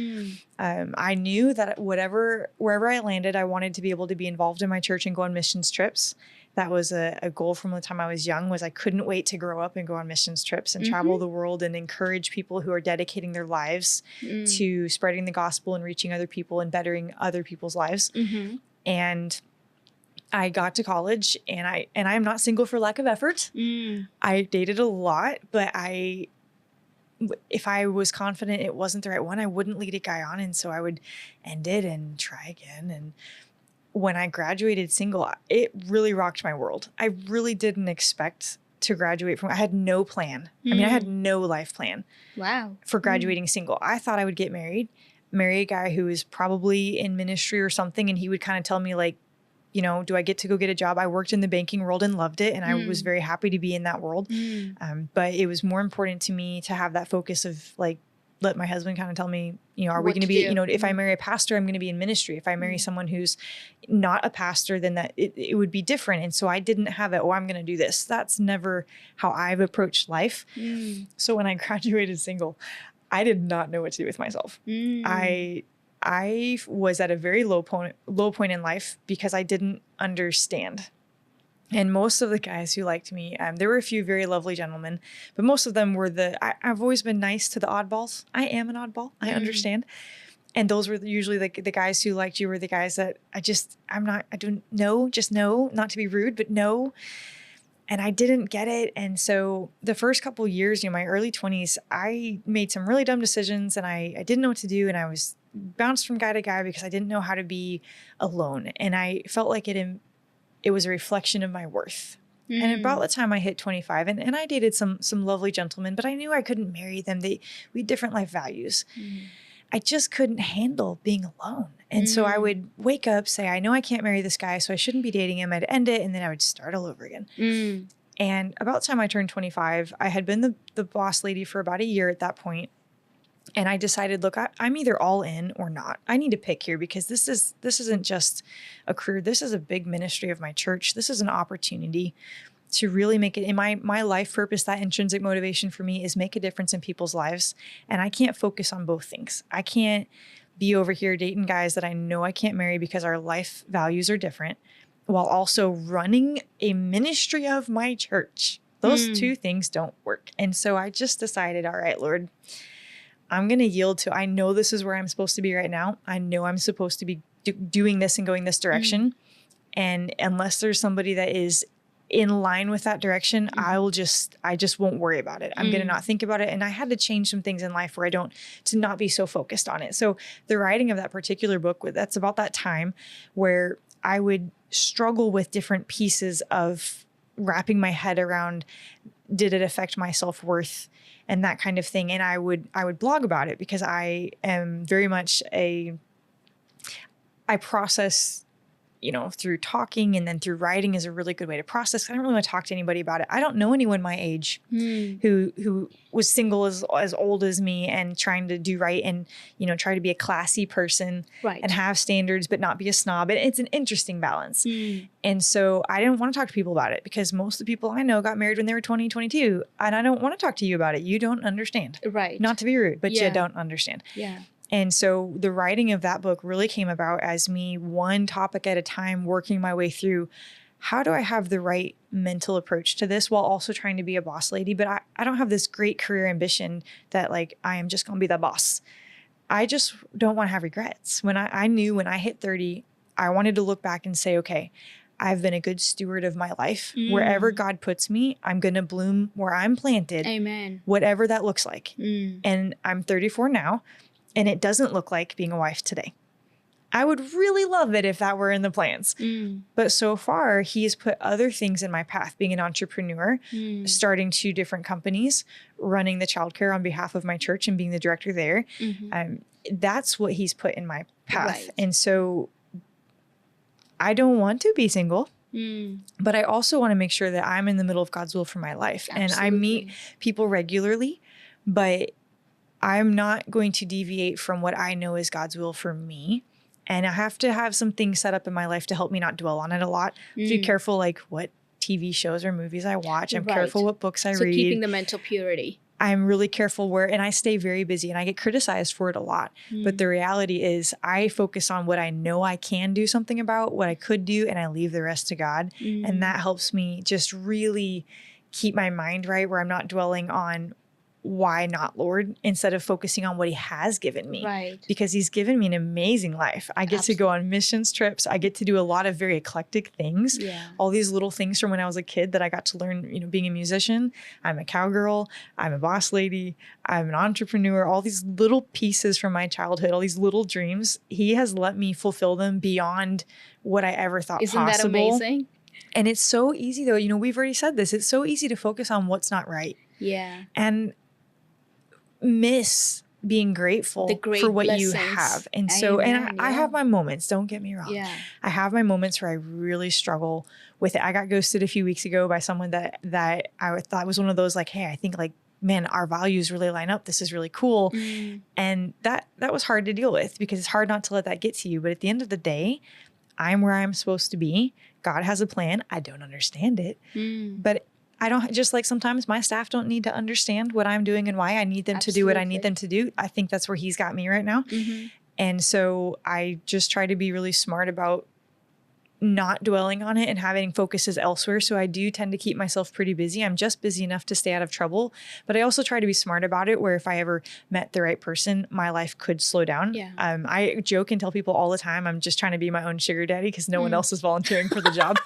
I knew that wherever I landed, I wanted to be able to be involved in my church and go on missions trips. That was a goal from the time I was young, was I couldn't wait to grow up and go on missions trips and travel the world and encourage people who are dedicating their lives to spreading the gospel and reaching other people and bettering other people's lives. And I got to college, and I'm not single for lack of effort. I dated a lot, but if I was confident it wasn't the right one, I wouldn't lead a guy on. And so I would end it and try again. And when I graduated single, it really rocked my world. I really didn't expect to graduate I had no plan. I mean, I had no life plan. Wow. For graduating single. I thought I would get marry a guy who is probably in ministry or something. And he would kind of tell me like, do I get to go get a job? I worked in the banking world and loved it. And I was very happy to be in that world. But it was more important to me to have that focus of like, let my husband kind of tell me, are we going to be, if I marry a pastor, I'm going to be in ministry. If I marry someone who's not a pastor, then that it would be different. And so I didn't have it, I'm going to do this. That's never how I've approached life. So when I graduated single, I did not know what to do with myself. I was at a very low point in life because I didn't understand. And most of the guys who liked me, there were a few very lovely gentlemen, but most of them were I've always been nice to the oddballs. I am an oddball. I understand. And those were usually the guys who liked you were the guys that just know, not to be rude, but no. And I didn't get it. And so the first couple of years, my early 20s, I made some really dumb decisions and I didn't know what to do. And I was bounced from guy to guy because I didn't know how to be alone. And I felt like it was a reflection of my worth. And about the time I hit 25, and I dated some lovely gentlemen, but I knew I couldn't marry them. We had different life values. I just couldn't handle being alone. And so I would wake up, say, I know I can't marry this guy, so I shouldn't be dating him. I'd end it, and then I would start all over again. And about the time I turned 25, I had been the boss lady for about a year at that point. And I decided, look, I'm either all in or not. I need to pick here because this isn't just a career. This is a big ministry of my church. This is an opportunity to really make it in my life purpose. That intrinsic motivation for me is make a difference in people's lives. And I can't focus on both things. I can't be over here dating guys that I know I can't marry because our life values are different, while also running a ministry of my church. Those two things don't work. And so I just decided, all right, Lord, I'm going to yield to, I know this is where I'm supposed to be right now. I know I'm supposed to be doing this and going this direction. And unless there's somebody that is in line with that direction, I just won't worry about it. I'm going to not think about it. And I had to change some things in life where to not be so focused on it. So the writing of that particular book, that's about that time where I would struggle with different pieces of wrapping my head around, did it affect my self-worth and that kind of thing. And I would blog about it because I am very much I process, through talking, and then through writing is a really good way to process. I don't really want to talk to anybody about it. I don't know anyone my age who was single as old as me and trying to do right and, try to be a classy person and have standards, but not be a snob. And it's an interesting balance. And so I didn't want to talk to people about it because most of the people I know got married when they were 20, 22. And I don't want to talk to you about it. You don't understand. Right. Not to be rude, but you don't understand. Yeah. And so the writing of that book really came about as me one topic at a time, working my way through how do I have the right mental approach to this while also trying to be a boss lady. But I don't have this great career ambition that like, I am just going to be the boss. I just don't want to have regrets. When I knew when I hit 30, I wanted to look back and say, okay, I've been a good steward of my life. Wherever God puts me, I'm going to bloom where I'm planted. Amen. Whatever that looks like. And I'm 34 now. And it doesn't look like being a wife today. I would really love it if that were in the plans. But so far, he has put other things in my path, being an entrepreneur, starting 2 different companies, running the childcare on behalf of my church and being the director there. That's what he's put in my path. Right. And so I don't want to be single. But I also want to make sure that I'm in the middle of God's will for my life. Absolutely. And I meet people regularly, but I'm not going to deviate from what I know is God's will for me. And I have to have some things set up in my life to help me not dwell on it a lot. Be careful, like what TV shows or movies I watch. I'm careful what books I read. So keeping the mental purity. I'm really careful and I stay very busy and I get criticized for it a lot. But the reality is I focus on what I know I can do something about, what I could do, and I leave the rest to God. And that helps me just really keep my mind right, where I'm not dwelling on why not, Lord, instead of focusing on what he has given me. Right. Because he's given me an amazing life. I get to go on missions trips. I get to do a lot of very eclectic things. Yeah. All these little things from when I was a kid that I got to learn, being a musician. I'm a cowgirl. I'm a boss lady. I'm an entrepreneur. All these little pieces from my childhood, all these little dreams, he has let me fulfill them beyond what I ever thought possible. Isn't that amazing? And it's so easy though. We've already said this. It's so easy to focus on what's not right. Yeah. And miss being grateful for what blessings. You have. And so, I have my moments, don't get me wrong. Yeah. I have my moments where I really struggle with it. I got ghosted a few weeks ago by someone that I thought was one of those like, hey, I think like, man, our values really line up. This is really cool. And that was hard to deal with because it's hard not to let that get to you. But at the end of the day, I'm where I'm supposed to be. God has a plan. I don't understand it, but I don't, just like sometimes my staff don't need to understand what I'm doing and why I need them to do what I need them to do. I think that's where he's got me right now. And so I just try to be really smart about not dwelling on it and having focuses elsewhere. So I do tend to keep myself pretty busy. I'm just busy enough to stay out of trouble, but I also try to be smart about it, where if I ever met the right person, my life could slow down. Yeah. I joke and tell people all the time, I'm just trying to be my own sugar daddy because no one else is volunteering for the job.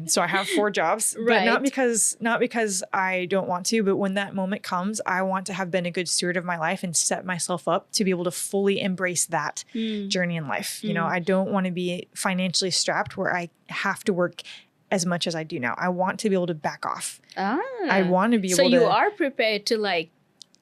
So I have 4 jobs, but not because I don't want to, but when that moment comes, I want to have been a good steward of my life and set myself up to be able to fully embrace that journey in life. I don't want to be financially strapped where I have to work as much as I do now. I want to be able to back off. I want to be able to. So you are prepared to like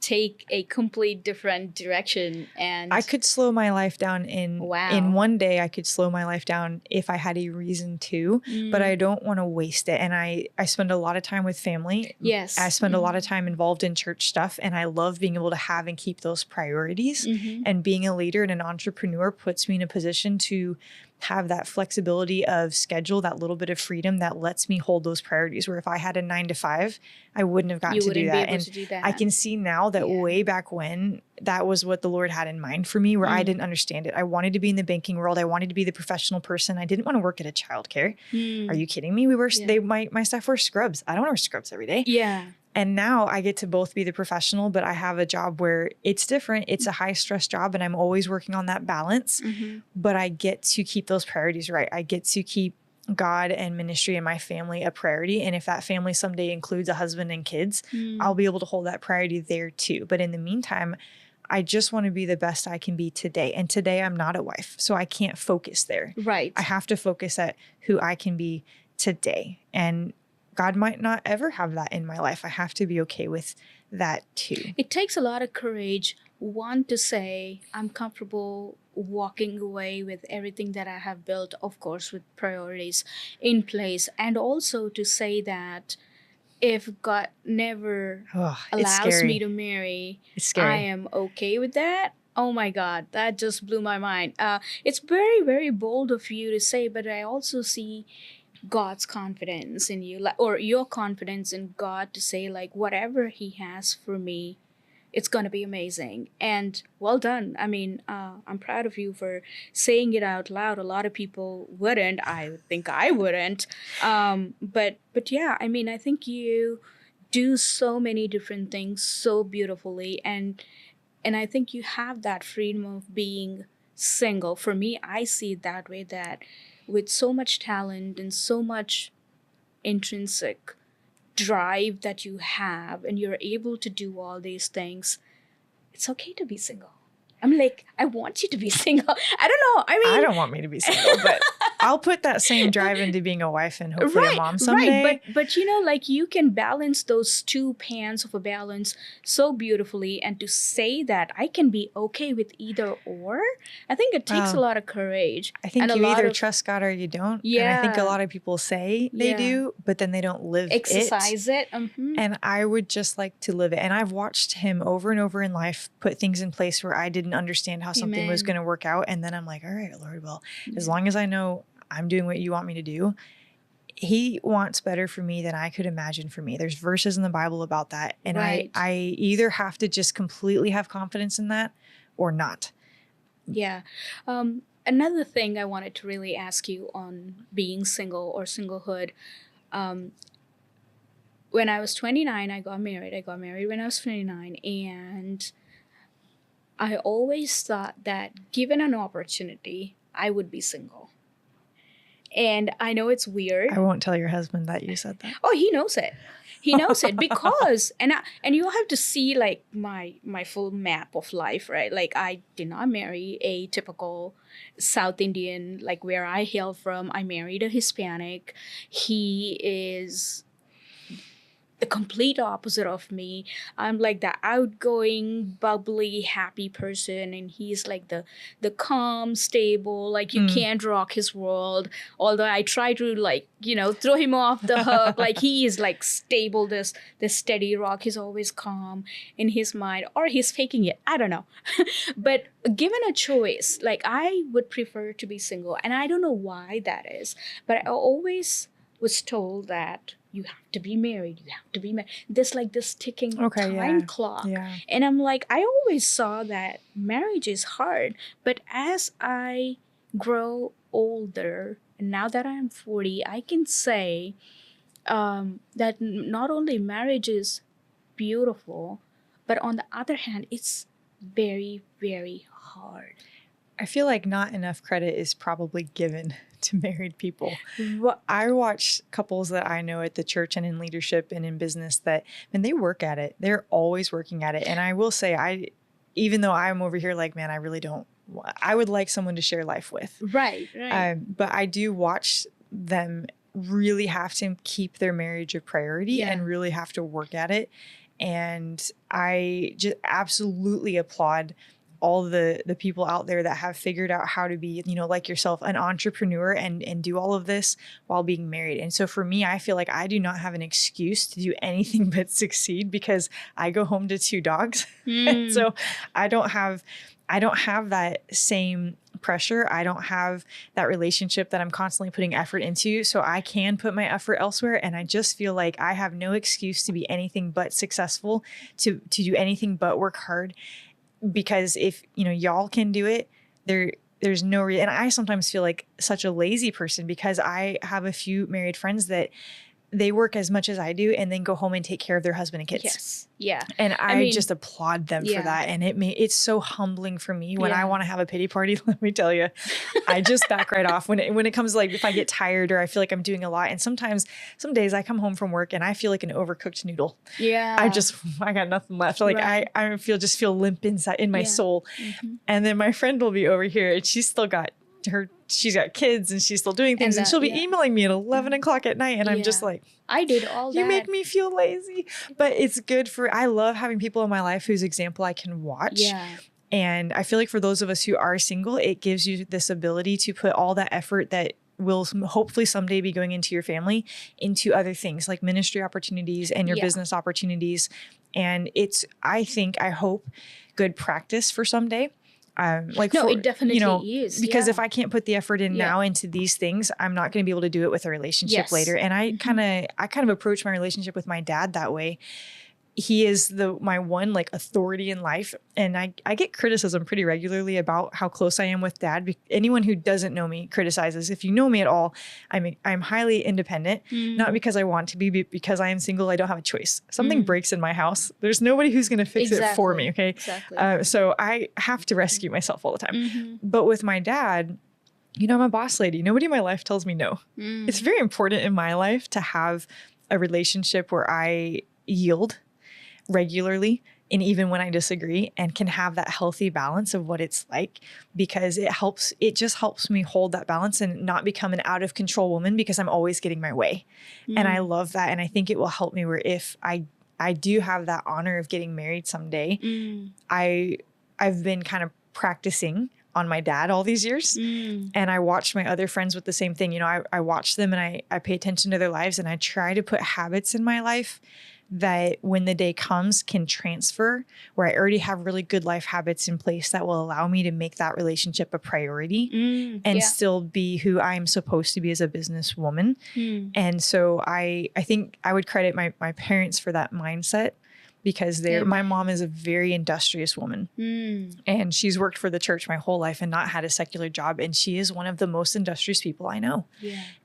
take a complete different direction. And I could slow my life down in one day. I could slow my life down if I had a reason to, but I don't want to waste it. And I spend a lot of time with family. Yes. I spend a lot of time involved in church stuff, and I love being able to have and keep those priorities. And being a leader and an entrepreneur puts me in a position to have that flexibility of schedule, that little bit of freedom that lets me hold those priorities, where if I had a 9 to 5, I wouldn't have gotten to do that. And I can see now that way back when, that was what the Lord had in mind for me, where I didn't understand it. I wanted to be in the banking world. I wanted to be the professional person. I didn't want to work at a childcare. Are you kidding me? My staff wear scrubs. I don't wear scrubs every day. Yeah. And now I get to both be the professional, but I have a job where it's different. It's a high stress job, and I'm always working on that balance, but I get to keep those priorities right. I get to keep God and ministry and my family a priority. And if that family someday includes a husband and kids, I'll be able to hold that priority there too. But in the meantime, I just want to be the best I can be today. And today I'm not a wife, so I can't focus there. Right. I have to focus at who I can be today. And God might not ever have that in my life. I have to be okay with that too. It takes a lot of courage, one, to say, I'm comfortable walking away with everything that I have built, of course, with priorities in place. And also to say that if God never allows me to marry, I am okay with that. Oh my God, that just blew my mind. It's very, very bold of you to say, but I also see God's confidence in you, or your confidence in God to say, like, whatever He has for me, it's going to be amazing. And well done. I mean, I'm proud of you for saying it out loud. A lot of people wouldn't. I think I wouldn't. But yeah, I mean, I think you do so many different things so beautifully. And I think you have that freedom of being single. For me, I see it that way, that with so much talent and so much intrinsic drive that you have, and you're able to do all these things, it's okay to be single. I'm like, I want you to be single. I don't know. I mean, I don't want me to be single, but I'll put that same drive into being a wife and hopefully a mom someday. Right, but you know, like, you can balance those two pans of a balance so beautifully, and to say that I can be okay with either or, I think it takes a lot of courage. I think you either trust God or you don't. Yeah. And I think a lot of people say they do, but then they don't live exercise it. And I would just like to live it. And I've watched Him over and over in life put things in place where I didn't understand how something was going to work out. And then I'm like, all right, Lord, well, as long as I know I'm doing what you want me to do, He wants better for me than I could imagine for me. There's verses in the Bible about that. And I either have to just completely have confidence in that or not. Yeah. Another thing I wanted to really ask you on being single or singlehood. When I was 29, I got married. I got married when I was 29. And I always thought that given an opportunity, I would be single. And I know it's weird. I won't tell your husband that you said that. Oh, he knows it. He knows it because, and you'll have to see, like, my full map of life, right? Like, I did not marry a typical South Indian, like where I hail from. I married a Hispanic. He is the complete opposite of me. I'm like the outgoing, bubbly, happy person, and he's like the calm, stable, like you can't rock his world. Although I try to, like, you know, throw him off the hook. Like, he is like stable, this steady rock. He's always calm in his mind, or he's faking it. I don't know. But given a choice, like, I would prefer to be single, and I don't know why that is, but I always was told that you have to be married. You have to be married. This, like, this ticking time clock. Yeah. And I'm like, I always saw that marriage is hard. But as I grow older, and now that I'm 40, I can say that not only marriage is beautiful, but on the other hand, it's very, very hard. I feel like not enough credit is probably given to married people. I watch couples that I know at the church and in leadership and in business that, and they work at it. They're always working at it. And I will say, even though I'm over here like, man, I really don't, I would like someone to share life with. Right. But I do watch them really have to keep their marriage a priority and really have to work at it. And I just absolutely applaud all the people out there that have figured out how to be, like yourself, an entrepreneur and do all of this while being married. And so for me, I feel like I do not have an excuse to do anything but succeed because I go home to 2 dogs. And so I don't have that same pressure. I don't have that relationship that I'm constantly putting effort into. So I can put my effort elsewhere. And I just feel like I have no excuse to be anything but successful, to do anything but work hard. Because if, y'all can do it, there's no reason. And I sometimes feel like such a lazy person because I have a few married friends that they work as much as I do and then go home and take care of their husband and kids. Yes. Yeah. And I mean, just applaud them for that. And it's so humbling for me when I want to have a pity party. Let me tell you, I just back right off when it comes to, like, if I get tired or I feel like I'm doing a lot. And some days I come home from work and I feel like an overcooked noodle. Yeah. I got nothing left. Like I feel limp inside in my soul. Mm-hmm. And then my friend will be over here and she's got kids and she's still doing things and she'll be emailing me at 11 o'clock at night. And I'm just like, I did all that. You make me feel lazy, but it's good I love having people in my life whose example I can watch. Yeah. And I feel like for those of us who are single, it gives you this ability to put all that effort that will hopefully someday be going into your family into other things like ministry opportunities and your business opportunities. And I hope good practice for someday. It definitely is. Because if I can't put the effort in now into these things, I'm not going to be able to do it with a relationship later. And I kind of approach my relationship with my dad that way. He is my one authority in life. And I get criticism pretty regularly about how close I am with dad. Anyone who doesn't know me criticizes. If you know me at all, I'm highly independent, not because I want to be, but because I am single. I don't have a choice. Something breaks in my house. There's nobody who's going to fix it for me. Okay. Exactly. So I have to rescue myself all the time. Mm-hmm. But with my dad, I'm a boss lady. Nobody in my life tells me no. It's very important in my life to have a relationship where I yield regularly and even when I disagree, and can have that healthy balance of what it's like, because it just helps me hold that balance and not become an out of control woman because I'm always getting my way. And I love that. And I think it will help me where if I do have that honor of getting married someday, I've been kind of practicing on my dad all these years. And I watched my other friends with the same thing. I watch them and I pay attention to their lives and I try to put habits in my life that when the day comes can transfer, where I already have really good life habits in place that will allow me to make that relationship a priority and still be who I'm supposed to be as a businesswoman. And so I think I would credit my parents for that mindset, because my mom is a very industrious woman and she's worked for the church my whole life and not had a secular job. And she is one of the most industrious people I know.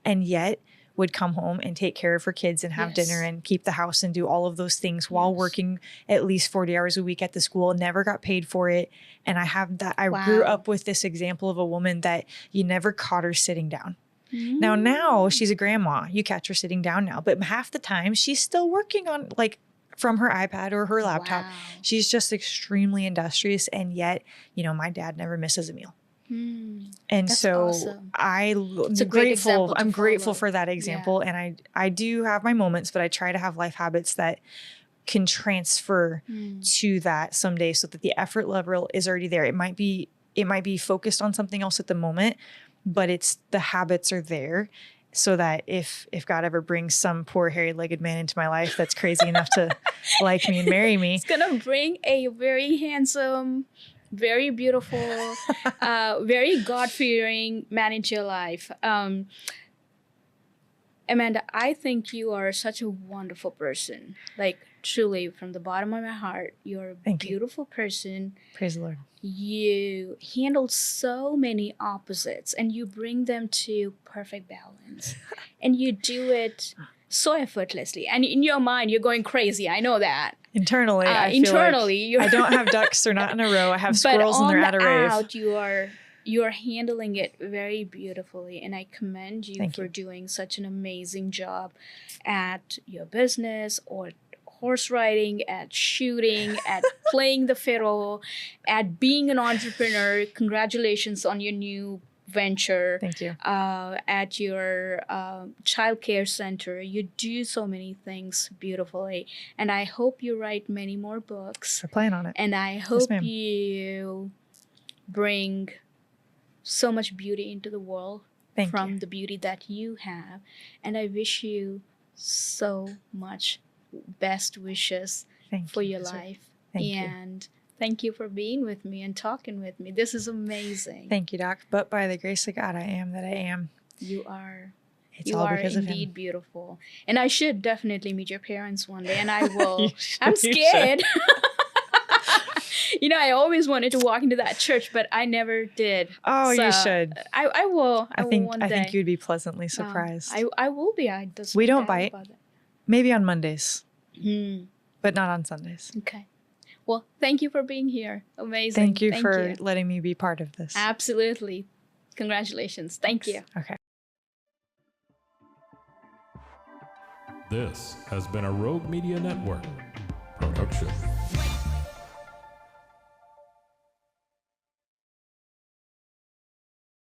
And yet would come home and take care of her kids and have dinner and keep the house and do all of those things while working at least 40 hours a week at the school, never got paid for it. And I have that. I grew up with this example of a woman that you never caught her sitting down. Now she's a grandma. You catch her sitting down now, but half the time she's still working on from her iPad or her laptop. She's just extremely industrious. And yet, my dad never misses a meal. And that's so awesome. I'm grateful for that example. And I do have my moments, but I try to have life habits that can transfer to that someday, so that the effort level is already there. It might be focused on something else at the moment, but the habits are there, so that if God ever brings some poor hairy-legged man into my life that's crazy enough to like me and marry me, it's gonna bring a very handsome, very beautiful, very God-fearing man into your life. Amanda, I think you are such a wonderful person. Truly, from the bottom of my heart, you're a beautiful person. Praise the Lord. You handle so many opposites and you bring them to perfect balance. And you do it so effortlessly. And in your mind, you're going crazy. I know that. Internally, I feel like I don't have ducks. They're not in a row. I have squirrels and they're at a rave. But on you are handling it very beautifully. And I commend you for doing such an amazing job at your business, or horse riding, at shooting, at playing the fiddle, at being an entrepreneur. Congratulations on your new venture. Thank you. At your child care center. You do so many things beautifully. And I hope you write many more books. I plan on it. And I hope you bring so much beauty into the world from the beauty that you have. And I wish you so much best wishes for your life. And thank you for being with me and talking with me. This is amazing. Thank you, Doc. But by the grace of God, I am that I am. You are. It's all because of him. Indeed beautiful. And I should definitely meet your parents one day, and I will. I'm scared. I always wanted to walk into that church, but I never did. Oh, so you should. I will. I think you'd be pleasantly surprised. I will be. We don't bite. Maybe on Mondays, but not on Sundays. Okay. Well, thank you for being here. Amazing. Thank you for letting me be part of this. Absolutely. Congratulations. Thanks. Thank you. Okay. This has been a Rogue Media Network production.